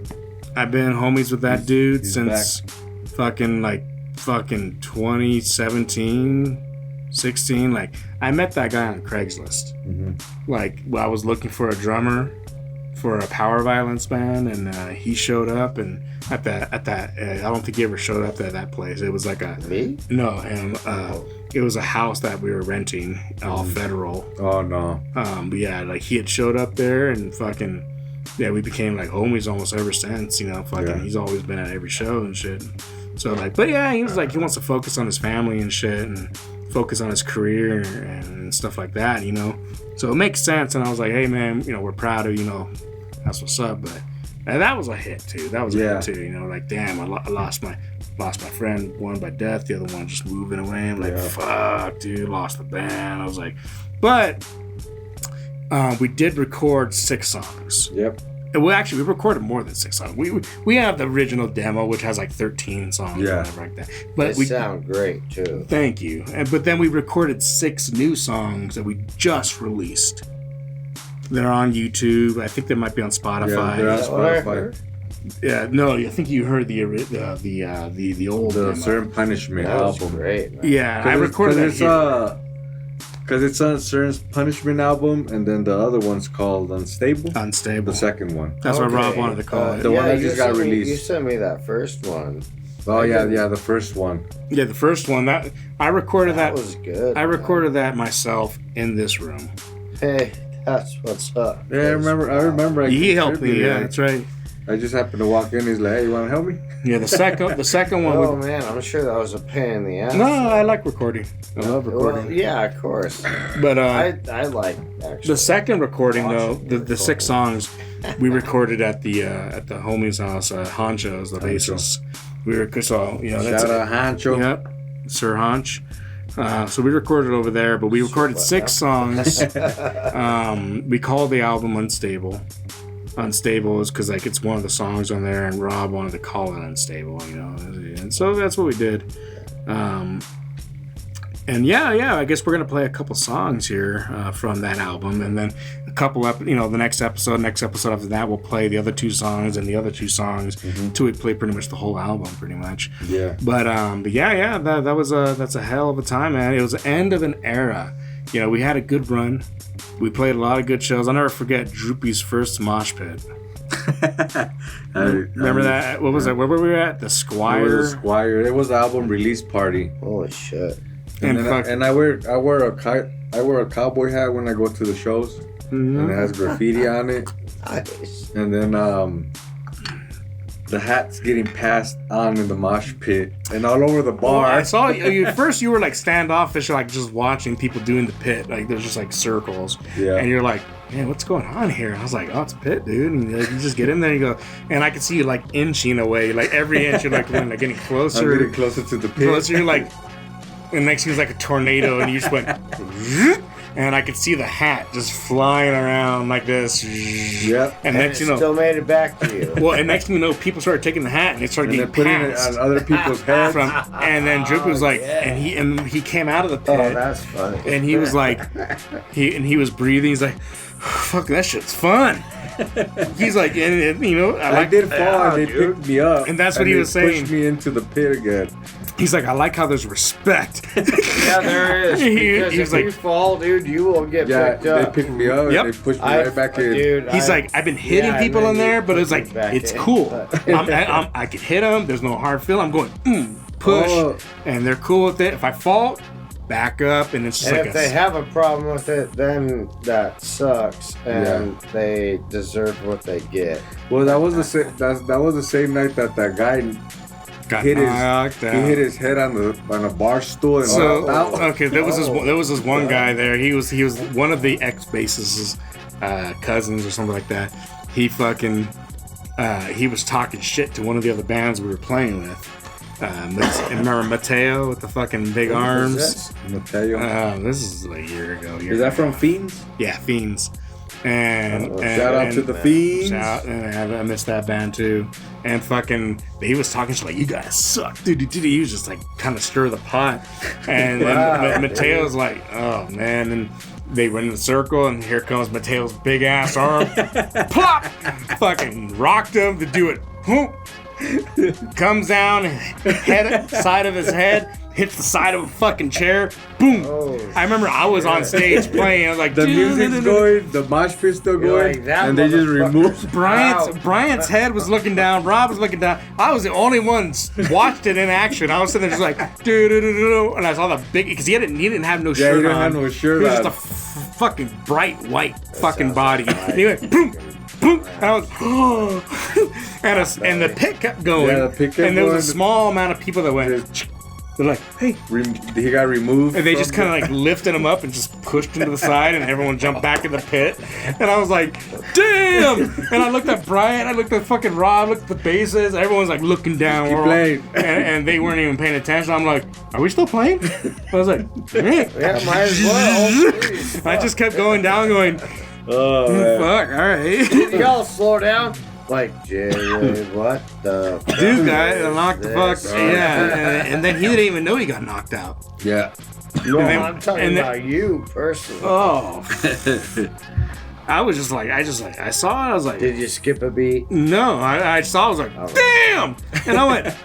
I've been homies with that dude he's since fucking 2017, 16. Like, I met that guy on Craigslist. Like, I was looking for a drummer for a power violence band, and he showed up. And at that, I don't think he ever showed up at that place. It was like Me? no, him. It was a house that we were renting, all federal. Oh no. But yeah, like he had showed up there, and fucking yeah, we became like homies almost ever since. You know, fucking he's always been at every show and shit. So like, but yeah, he was like he wants to focus on his family and shit, and focus on his career and stuff like that. You know, so it makes sense. And I was like, hey man, you know, we're proud of you. know, that's what's up. But that was a hit too. That was a hit too. You know, like damn, I lost my friend, one by death, the other one just moving away. I'm like, fuck, dude, lost the band. I was like, but we did record 6 songs. Yep. And we recorded more than 6 songs. We have the original demo, which has like 13 songs or whatever like that. But They sound great too. Thank you. But then we recorded 6 new songs that we just released. They're on YouTube. I think they might be on Spotify. Yeah, they're on Spotify. Yeah, no, I think you heard the old The demo. Certain Punishment That was album. great, man. Yeah, I recorded that here. Because it's a Certain Punishment album, and then the other one's called Unstable. Unstable. The second one. That's what Rob wanted to call it. The one that you just got sent me- released. You sent me that first one. Oh yeah, the first one. Yeah, the first one. That I recorded That that. was good. I recorded that myself in this room. Hey, that's what's up. Yeah, I remember. He helped me. contributed. Yeah, that's right. I just happened to walk in. He's like, "Hey, you want to help me?" Yeah, the second one. Oh man, I'm sure that was a pain in the ass. No, I like recording. I love Well, recording. yeah, of course. But I like actually. the second recording though, watching the 6 songs we recorded at the homie's house, Honcho's, the bassist. We were so that's Shout out Hancho. Yep, Sir Honch. So we recorded over there, but we recorded 6 songs. We called the album Unstable. Unstable is because like it's one of the songs on there, and Rob wanted to call it Unstable, you know, and so that's what we did. And yeah, I guess we're gonna play a couple songs here from that album, and then a couple the next episode after that we'll play the other 2 songs and the other 2 songs till we play pretty much the whole album, pretty much. Yeah. But yeah, that's a hell of a time, man. It was the end of an era. You know, we had a good run. We played a lot of good shows. I'll never forget Droopy's first mosh pit. Remember that? What was that? Where were we at? The Squire. It was a Squire. It was the album release party. Holy shit. And I wear a cowboy hat when I go to the shows, and it has graffiti on it. Nice. And then the hat's getting passed on in the mosh pit and all over the bar. I saw you at first. You were like standoffish, like just watching people doing the pit. Like there's just like circles, and you're like, man, what's going on here? And I was like, oh, it's a pit, dude. And like, you just get in there, and you go, and I could see you like inching away, like every inch you're like getting closer, I'm getting closer to the pit. closer. You're like, and next thing was like a tornado, and you just went. And I could see the hat just flying around like this. Yep. And next you know, Still made it back to you. well, and next thing you know, people started taking the hat and they started And they're getting putting it passed on other people's heads. and then Droopy was like, and he came out of the pit. Oh, that's funny. And he was like, he was breathing. He's like, fuck, that shit's fun. He's like, and you know, I did fall and they picked me up. And that's what he they was saying. Pushed me into the pit again. He's like, I like how there's respect. Yeah, there is. Because He was if like, you fall, dude, you will get picked up. They picked me up Yep. and they pushed me right back in. Dude, he's like, I've been hitting people in there, but it's like, it's cool. I can hit them. There's no hard feel. I'm going, push, and they're cool with it. If I fall, back up, and it's just And like if they have a problem with it, then that sucks, and they deserve what they get. Well, that was the same night that guy got hit knocked he out. hit his head on a bar stool and So knocked out. okay, there was this one guy there. He was one of the ex bassist's cousins or something like that. He fucking he was talking shit to one of the other bands we were playing with. Remember Mateo with the fucking big arms? Mateo. This is like a year ago. Is that from Fiends? Yeah, Fiends. And Shout out to the Fiends. I missed that band too. And fucking, he was talking shit like, you guys suck, dude. He was just like kind of stir the pot. And then Mateo's like, oh man. And they went in a circle, and here comes Mateo's big ass arm. Plop! Fucking rocked him to do it. Comes down, side of his head, hits the side of a fucking chair. Boom! Oh, I remember I was on stage playing. I was like, the music's going, the mosh pit's still going, like, and they just removed. Bryant's head was looking down. Rob was looking down. I was the only one watched it in action. I was sitting there just like, do, and I saw the big, because he didn't have no shirt on. He didn't have no shirt on. He was just a fucking bright white fucking body. And he went boom. Boom, and I was, and the pit kept going. Yeah, the pit kept and there was going. a small amount of people that went. They're like, hey. He got removed. And they just kind of like lifted him up and just pushed him to the side, and everyone jumped back in the pit. And I was like, damn! And I looked at Brian, I looked at fucking Rob, looked at the bases. Everyone's like looking down. Keep playing. And they weren't even paying attention. I'm like, are we still playing? I was like, yeah, might as well. I just kept going down, going, oh, man. fuck, all right. Y'all slow down. Like, Jerry, what the fuck? Dude got knocked the fuck. this? Yeah. And then he didn't even know he got knocked out. Yeah. No, And then- I'm talking and then- about you personally. Oh. I was just like, I saw it. I was like, Did you skip a beat? no. I saw. I was like, damn. And I went.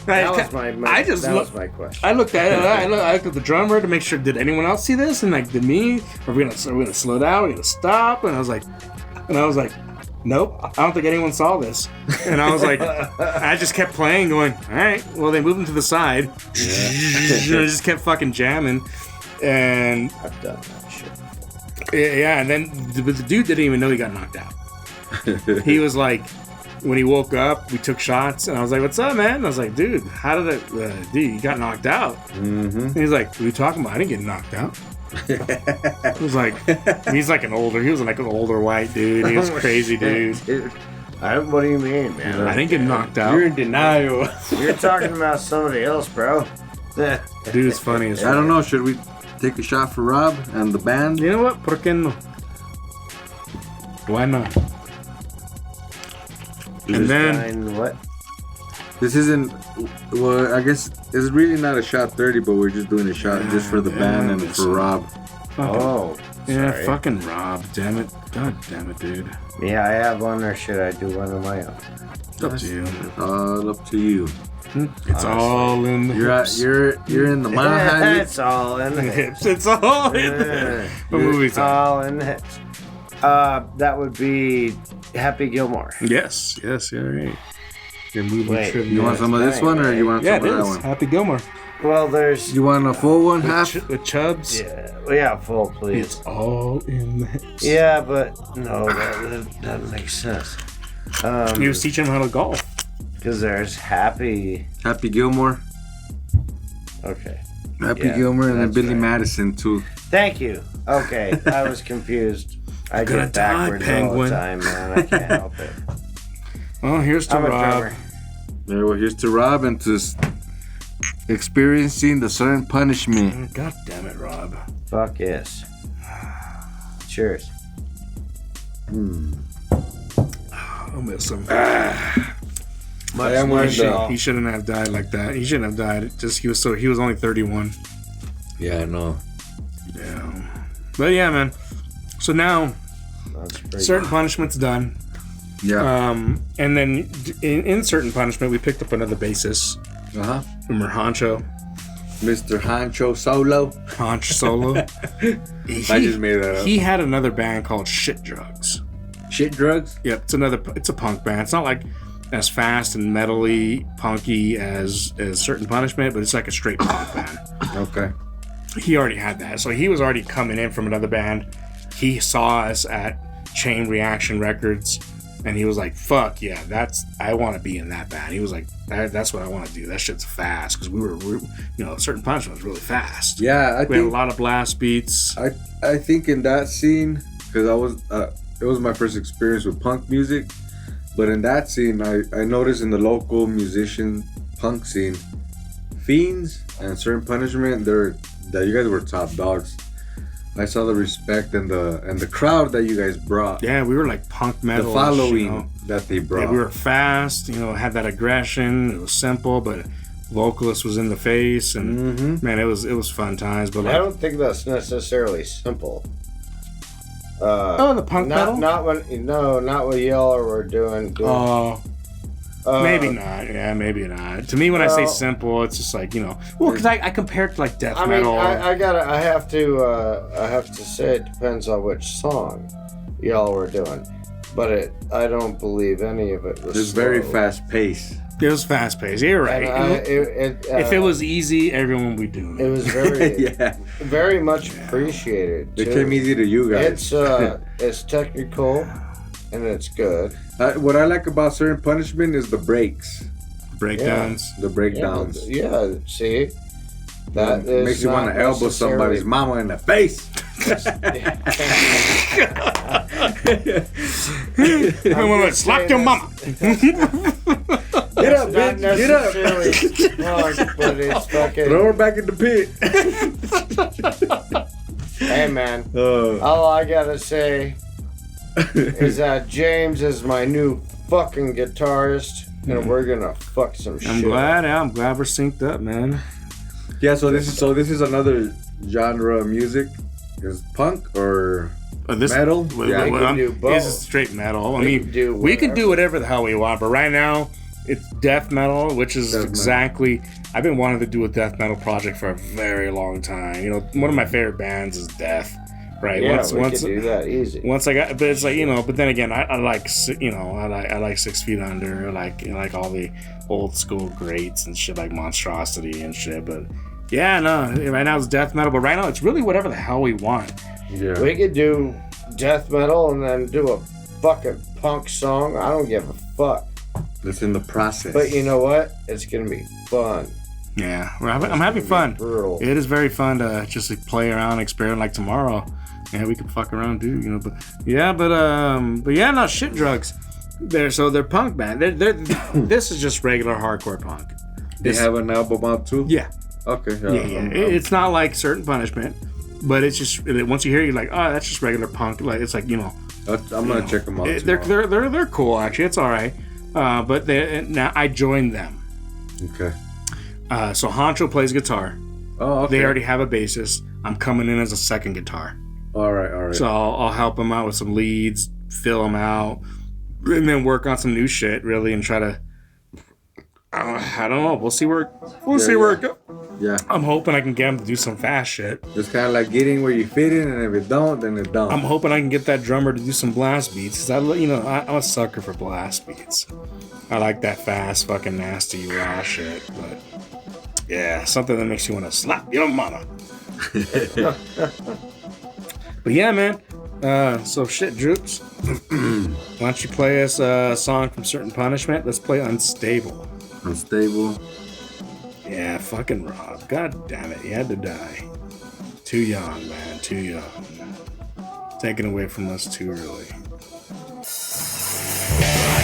That was my question. I looked at it. I looked at the drummer to make sure. Did anyone else see this? And like, did me? Are we gonna slow down? Are we gonna stop? And I was like, nope. I don't think anyone saw this. And I was like, I just kept playing, going, all right. Well, they moved him to the side. Yeah. I just kept fucking jamming, and I've done that shit. yeah. And then the dude didn't even know he got knocked out. He was like, when he woke up, we took shots, and I was like, "What's up, man?" And I was like, "Dude, how did it? Dude, you got knocked out." Mm-hmm. And he's like, "What are you talking about? I didn't get knocked out." It was like, he was like an older white dude. He was crazy, dude. What do you mean, man? I didn't get knocked out. You're in denial. You're talking about somebody else, bro. Dude is funny as I don't know. Should we take a shot for Rob and the band? You know what? ¿Por qué no? Why not? And then What? This isn't. Well, I guess it's really not a shot 30, but we're just doing a shot just for the band and for Rob. Oh. yeah, sorry. fucking Rob. Damn it. God damn it, dude. Yeah, I have one, or should I do one of my own? It's up to you. All up to you. It's all in the hips. You're in the Mile High. It's all in the hips. It's all in the What movie's that? all in the hips. That would be Happy Gilmore. Yes, you're right. Your movie Wait, trivia. You want some of this one, or you want Yeah, some it of that is. one? Happy Gilmore. Well, there's You want a full one, half? With Chubbs. yeah, full, please. It's all in the hips. Yeah, but no, that doesn't make sense. He was teaching him how to golf. Because there's Happy. Happy Gilmore. Okay. Happy Yeah, Gilmore and then that's Billy right. Madison too. Thank you. Okay, I was confused. I Gonna get die, backwards all the penguin. time, man. I can't help it. Oh, here's to I'm a Rob. drummer. Yeah, well, here's to Rob and to experiencing the certain punishment. God damn it, Rob. Fuck yes. Cheers. I'll miss him. I am wearing the. He shouldn't have died like that. He shouldn't have died. He was only 31. Yeah, I know. Yeah. But yeah, man. So now That's pretty certain punishment's done. Yeah. And then in certain punishment, we picked up another bassist. Remember Honcho? Mr. Hancho Solo. Honch Solo. I just made that up. He had another band called Shit Drugs. Shit drugs? Yep, it's a punk band. It's not like as fast and metally punky as Certain Punishment, but it's like a straight punk band. Okay. He already had that, so he was already coming in from another band. He saw us at Chain Reaction Records, and he was like, "Fuck yeah, I want to be in that band." He was like, "That's what I want to do. That shit's fast," because we were, Certain Punishment was really fast. Yeah, We had a lot of blast beats. I think in that scene, because it was my first experience with punk music, but in that scene, I noticed in the local musician punk scene, Fiends and Certain Punishment, that you guys were top dogs. I saw the respect and the crowd that you guys brought. Yeah, we were like punk metal. The following that they brought. Yeah, we were fast, had that aggression. It was simple, but vocalist was in the face, and man, it was fun times. But I don't think that's necessarily simple. The punk metal? Not what y'all were doing. Maybe not. Yeah, maybe not. To me, when I say simple, it's just like because I compare it to like death metal. I have to say it depends on which song y'all were doing, but I don't believe any of it was. It's very fast paced. It was fast paced. You're right. If it was easy, everyone would be doing it. It was very, very much appreciated. It came easy to you guys. It's technical, and it's good. What I like about Certain Punishment is the breaks. Breakdowns. The breakdowns. Yeah, see? That makes you want to elbow somebody's mama in the face. Slap your mama. Get up, bitch. Get up. But it's fucking... Throw her back in the pit. Hey, man. All I gotta say is that James is my new fucking guitarist, and we're gonna fuck some shit. I'm glad we're synced up, man. Yeah, so this is another genre of music. Is punk or metal? Yeah, we can do both. This is straight metal. We can do whatever the hell we want, but right now it's death metal, which is exactly. I've been wanting to do a death metal project for a very long time. One of my favorite bands is Death. Right. Yeah, we could do that easy. Once I got, but it's like but then again, I like 6 Feet Under, I like all the old school greats and shit like Monstrosity and shit. But yeah, no, right now it's death metal, but right now it's really whatever the hell we want. Yeah, we could do death metal and then do a fucking punk song. I don't give a fuck. It's in the process. But you know what? It's gonna be fun. Yeah, I'm having fun. Brutal. It is very fun to just play around, experiment. Like tomorrow. Yeah, we can fuck around too, but yeah, no shit drugs. They're punk band. They're this is just regular hardcore punk. They have an album out too? Yeah. Okay. Yeah. It's not like Certain Punishment, but it's just once you hear it, you're like, oh, that's just regular punk. Like it's like I'm gonna check them out. They're cool actually. It's all right. But now I joined them. Okay. So Honcho plays guitar. Oh, okay. They already have a bassist. I'm coming in as a second guitar. All right. So I'll help them out with some leads, fill them out, and then work on some new shit, really, and try to. I don't know. We'll see where it goes. Yeah. I'm hoping I can get them to do some fast shit. It's kind of like getting where you fit in, and if it don't, then it don't. I'm hoping I can get that drummer to do some blast beats, because I'm a sucker for blast beats. I like that fast, fucking nasty raw shit, but yeah, something that makes you want to slap your mama. But yeah, man. So shit, Droops. Why don't you play us a song from Certain Punishment? Let's play Unstable. Unstable. Yeah, fucking Rob. God damn it, he had to die. Too young, man. Too young. Taken away from us too early. I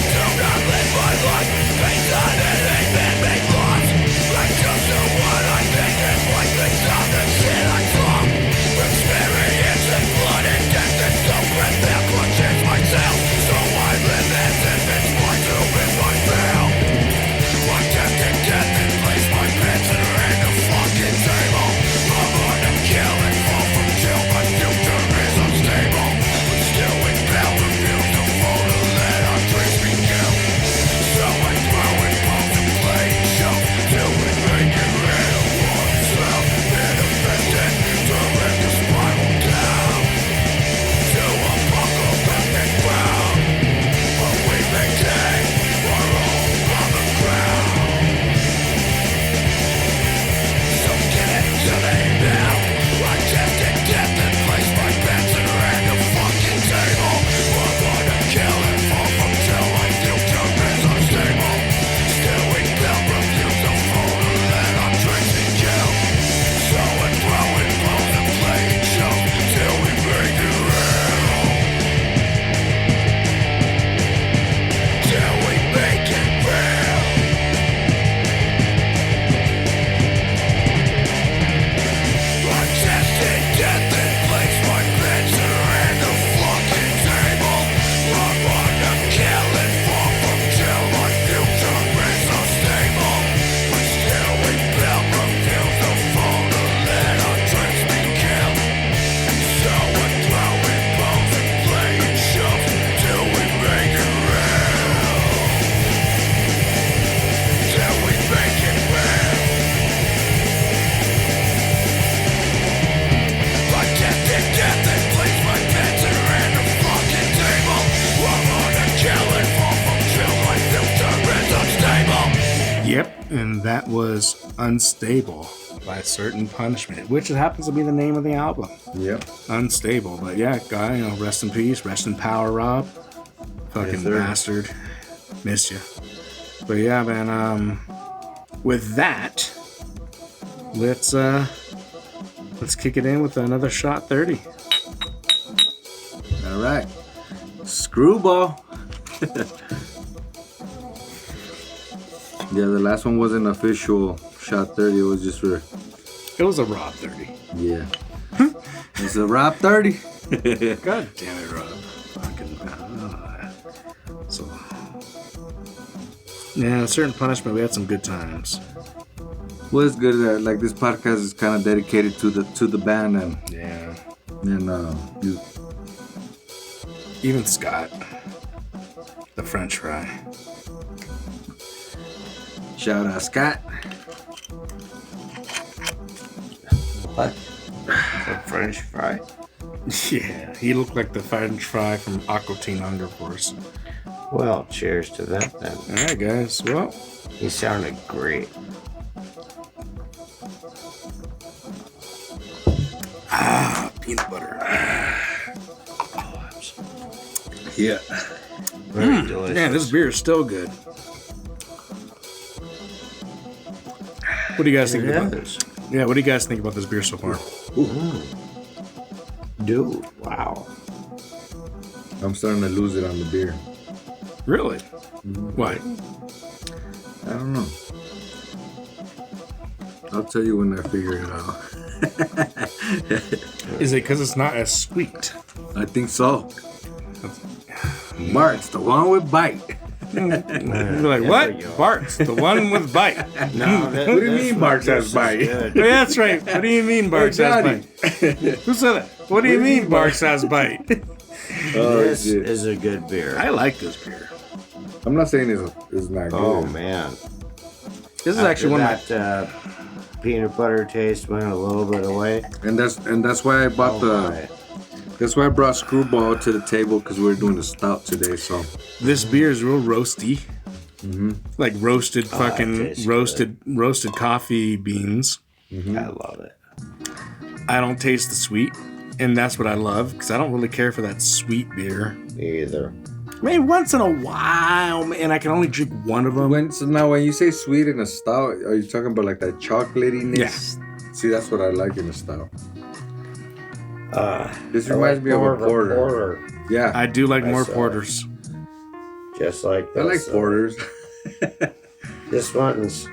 do not live my life based on anything big lost. I just do what I think and what things on the shit I talk. Experience and blood and death and self-breath that clutches myself. So I live as if it's mine to if I fail. I tempted death and place my pants in a fucking table. I'm gonna kill and fall from jail. My future is unstable, but still in balance. that was Unstable by Certain Punishment, which happens to be the name of the album. Yep. Unstable. But yeah, guy, rest in peace, rest in power, Rob. Fucking bastard. Miss you. But yeah, man, with that, let's kick it in with another shot 30. All right. Screwball. Yeah, the last one wasn't official shot 30. It was just for... It was a Rob 30. Yeah. It's a Rob 30. God damn it, Rob. Fucking... So... Yeah, Certain Punishment, we had some good times. Well, it's good that like this podcast is kind of dedicated to the band and Yeah. you... Even Scott. The French fry. Shout out Scott. What? The French fry? Yeah, he looked like the French fry from Aquatine Hunger Force. Well, cheers to that then. Alright, guys. Well, He sounded great. peanut butter. Yeah. Very delicious. Man, this beer is still good. What do you guys think It about is. this? Yeah, what do you guys think about this beer so far? Dude, wow. I'm starting to lose it on the beer. Really? Why? I don't know. I'll tell you when I figure it out. Is it because it's not as sweet? I think so. Mark's the one with bite. You're like, what? Bart's the one with bite. No, What do you mean Mark's has bite? Yeah, that's right. What do you mean Barks has Johnny. bite? Who said that? What do you mean Barks has bite? This shit. is a good beer. I like this beer. I'm not saying it's not good. Oh man, This is actually one of that peanut butter taste went a little bit away. And that's why I bought my. That's why I brought Screwball to the table because we're doing a stout today. So this beer is real roasty. Like roasted tastes roasted coffee beans. I love it. I don't taste the sweet, and that's what I love because I don't really care for that sweet beer. Me either. Maybe once in a while, and I can only drink one of them. now when you say sweet in a stout, are you talking about like that chocolatiness? Yeah. See, that's what I like in a stout. This reminds me of a porter. Yeah, I do like more Myself. porters. Just like I like this, porters. This one's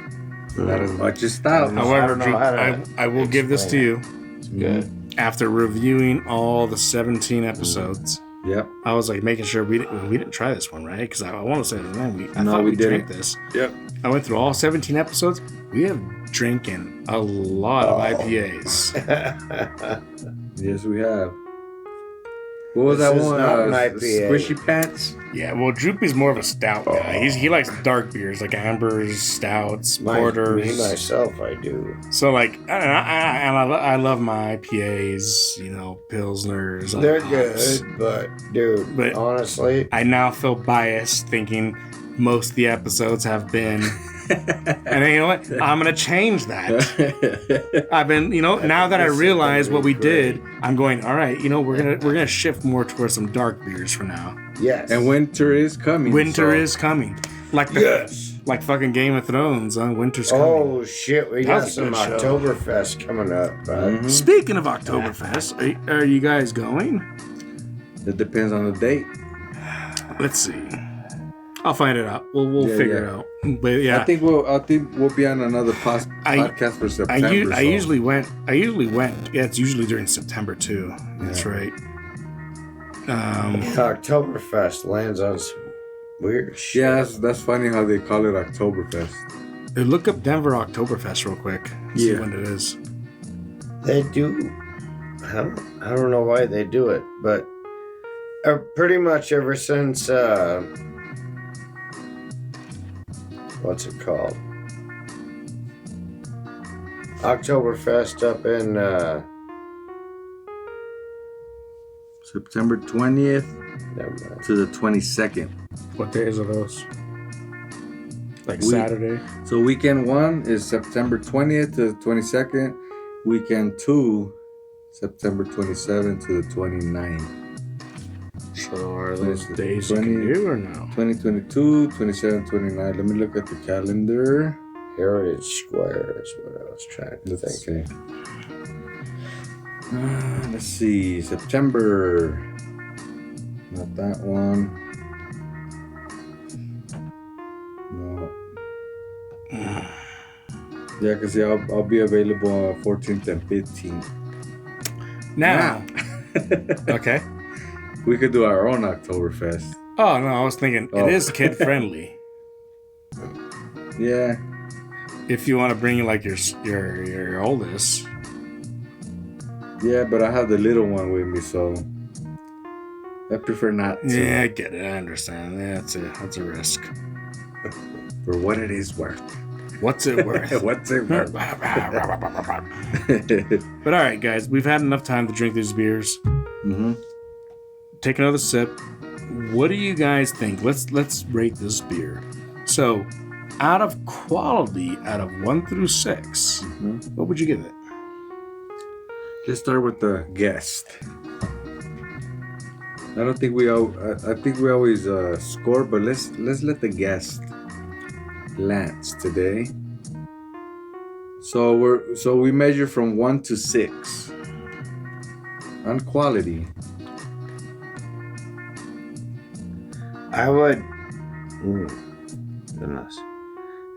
Not as much as stout. However, I don't know how to I will give this to you. good. After reviewing all the 17 episodes, Yep. I was like making sure we didn't try this one, right? Because I want to say I No, thought we we didn't. drank this. Yep. I went through all 17 episodes. We have drinking a lot of IPAs. Yes, we have. What was This that is one? not an IPA. Squishy Pants. Yeah, well, Droopy's more of a stout guy. He likes dark beers like ambers, stouts, Me porters. myself, I do. So like, I love my IPAs. Pilsners. They're hops. good, but dude, But- honestly, I now feel biased thinking most of the episodes have been. And then, you know what? I'm gonna change that. I've been, now that I realize what we did, I'm going. All right, we're gonna shift more towards some dark beers for now. yes. And winter is coming. Winter so- is coming, like like fucking Game of Thrones. Winter's coming. Oh shit, we That got was a some good show. Oktoberfest coming up, right? Speaking of Oktoberfest, are you guys going? It depends on the date. Let's see. I'll find it out. We'll Yeah, figure yeah. it out. But yeah, I think we'll be on another podcast for September. I usually went. Yeah, it's usually during September too. That's right. Oktoberfest lands on some weird shit. Yeah, that's funny how they call it Oktoberfest. Look up Denver Oktoberfest real quick. See Yeah. when it is. They do. I don't know why they do it, but pretty much ever since what's it called? Oktoberfest up in September 20th never mind. to the 22nd. What days are those? Like Saturday. So weekend 1 is September 20th to the 22nd. Weekend 2, September 27th to the 29th. So are those It's days you can do or no? 2022, 27, 29. Let me look at the calendar. Heritage Square is what I was trying to Let's think. see. Let's see. September. Not that one. No. Yeah, because I'll be available on 14th and 15th. Now. Okay. We could do our own Oktoberfest. Oh, no, I was thinking Oh. it is kid friendly. Yeah. If you want to bring like your oldest. Yeah, but I have the little one with me, so I prefer not to. Yeah, I get it. I understand. Yeah, that's a risk. For what it is worth. What's it worth? What's it worth? But all right, guys, we've had enough time to drink these beers. Mm-hmm. Take another sip. What do you guys think? Let's rate this beer. So, out of quality, out of 1 through 6, what would you give it? Let's start with the guest. I don't think I think we always score, but let's let the guest Lance today. So we measure from 1 to 6 on quality. I would. Goodness.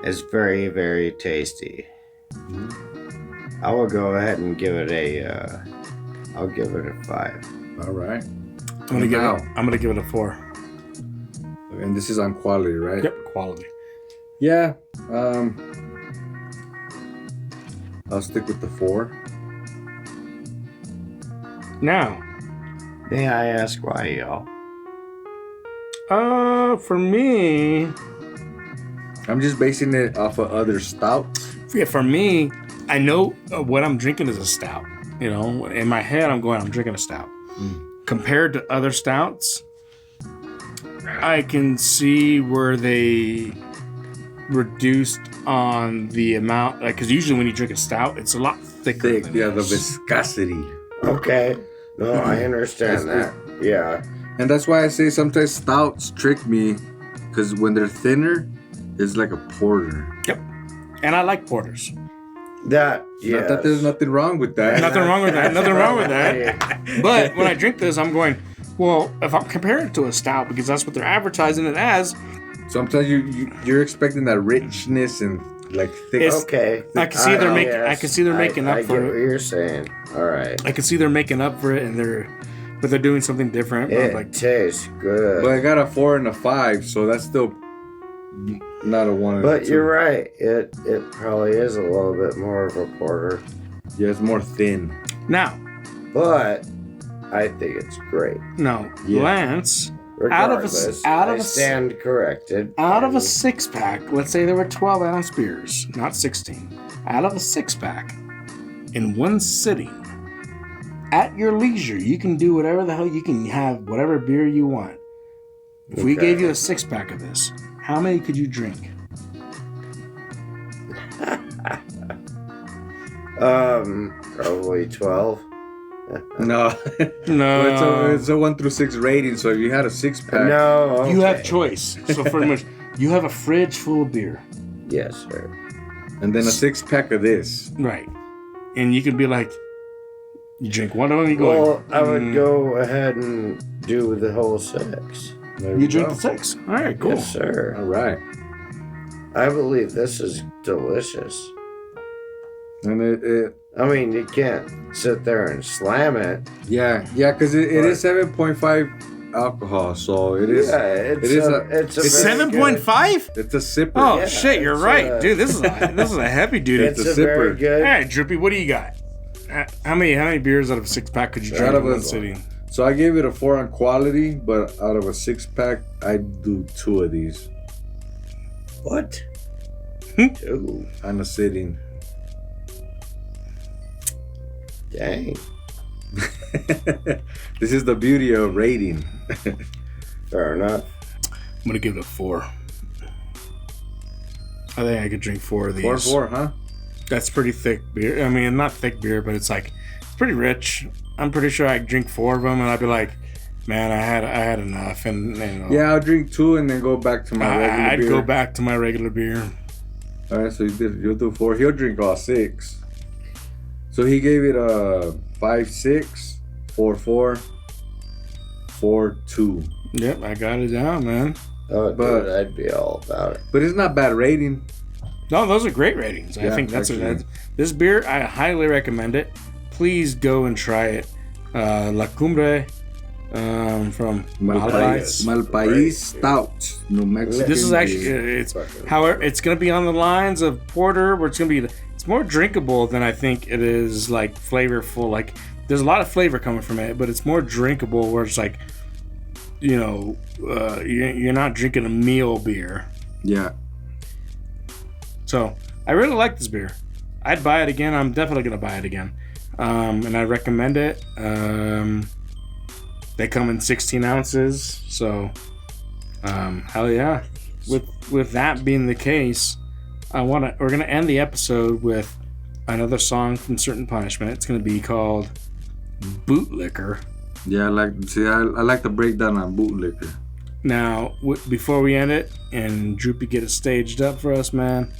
It's very, very tasty. I will go ahead and give it I'll give it a 5. All right. I'm gonna give it a 4. And this is on quality, right? Yep, quality. Yeah. I'll stick with the 4. Now, May I ask why, y'all? for me, I'm just basing it off of other stouts. yeah, for me, I know what I'm drinking is a stout. You know, in my head, I'm drinking a stout. Compared to other stouts, I can see where they reduced on the amount, because usually when you drink a stout, it's a lot thicker. Thick, than yeah, the this. viscosity. Okay. No, I understand that. Yeah. And that's why I say sometimes stouts trick me, because when they're thinner, it's like a porter. Yep. And I like porters. That, yeah. Not that there's nothing wrong with that. Nothing wrong with that. Nothing wrong with that. But when I drink this, I'm going, well, if I'm comparing it to a stout, because that's what they're advertising it as, Sometimes you're expecting that richness and like thick. It's- Okay. I can see they're making. I yes. can see they're making I up for get what it. you're saying. All right. I can see they're making up for it, and they're doing something different. It Like, tastes good. But I got a 4 and a 5, so that's still not a 1 and a But 2. you're right. It probably is a little bit more of a porter. Yeah, it's more thin. now, But I think it's great. no, Yeah. Lance, out of Regardless, a I stand corrected. out of a And 6-pack, let's say there were 12-ounce beers, not 16. Out of a 6-pack, in one sitting, at your leisure, you can do whatever the hell you can have, whatever beer you want. If we Okay. gave you a 6-pack of this, how many could you drink? Probably 12. No. No, It's a 1 through 6 rating, so if you had a 6-pack. No. you have okay. choice. So pretty much, you have a fridge full of beer, Yes, sir. And then a 6-pack of this. right? And you can be like, you drink one of them, you go. Well, I would go ahead and do the whole 6. There You drink go. the 6. All right, cool. Yes, sir. All right. I believe this is delicious. And it I mean, you can't sit there and slam it. yeah, because it is 7.5 alcohol, so it is. Yeah, it's it is it's it's very 7.5. It's a sipper. Oh Yeah, shit, you're it's right, dude. This is a heavy duty. good. It's a a very sipper. good. All right, Droopy, what do you got? How many beers out of a 6-pack could you drink Out of in a- one sitting? So I gave it a 4 on quality, but out of a 6-pack, I do 2 of these What? Hmm? 2. on a sitting. Dang. This is the beauty of rating. Fair enough. I'm gonna give it a 4. I think I could drink 4 of these. 4, huh? That's pretty thick beer. I mean, not thick beer, but it's pretty rich. I'm pretty sure I could drink 4 of them, and I'd be like, man, I had enough. And you know, Yeah, I'll drink 2 and then go back to my regular I'd beer. go back to my regular beer. All right, so you'll do 4. He'll drink all 6. So he gave it a 5-6, 4-4, 4-2. Yep, I got it down, man. Oh, But- dude, I'd be all about it. But it's not bad rating. No, those are great ratings. I Yeah, think that's actually. this beer. I highly recommend it. Please go and try it. La Cumbre from Malpais. Malpais Stout, New Mexico. This is actually it's however it's gonna be on the lines of porter, where it's gonna be it's more drinkable than I think it is like flavorful. Like there's a lot of flavor coming from it, but it's more drinkable. Where it's like, you know, you're not drinking a meal beer. Yeah. So I really like this beer. I'd buy it again. I'm definitely gonna buy it again, and I recommend it. They come in 16 ounces, so hell yeah. With that being the case, we're gonna end the episode with another song from Certain Punishment. It's gonna be called Bootlicker. Yeah, I like the breakdown on bootlicker. Now, before we end it, and Droopy get it staged up for us, man,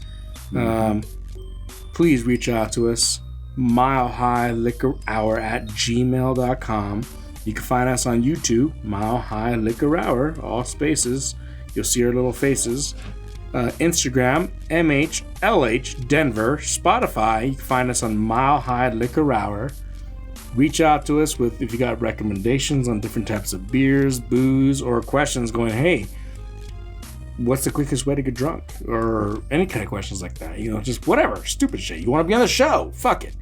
please reach out to us, milehighliquorhour@gmail.com. You can find us on YouTube, Mile High Liquor Hour, all spaces. You'll see our little faces. Instagram, MHLH Denver. Spotify, you can find us on Mile High Liquor Hour. Reach out to us if you got recommendations on different types of beers, booze, or questions going, hey, what's the quickest way to get drunk? Or any kind of questions like that. You know, just whatever, stupid shit. You want to be on the show? Fuck it.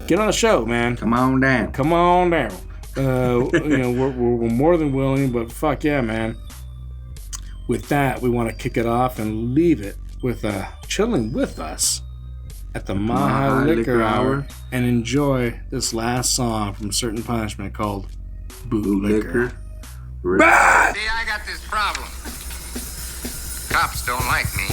Get on the show, man. Come on down. Come on down. You know, we're more than willing, but fuck yeah, man. With that, we want to kick it off and leave it with chilling with us at the Mile High Liquor Hour and enjoy this last song from Certain Punishment called Bootlicker. Bootlicker. See, I got this problem. Cops don't like me.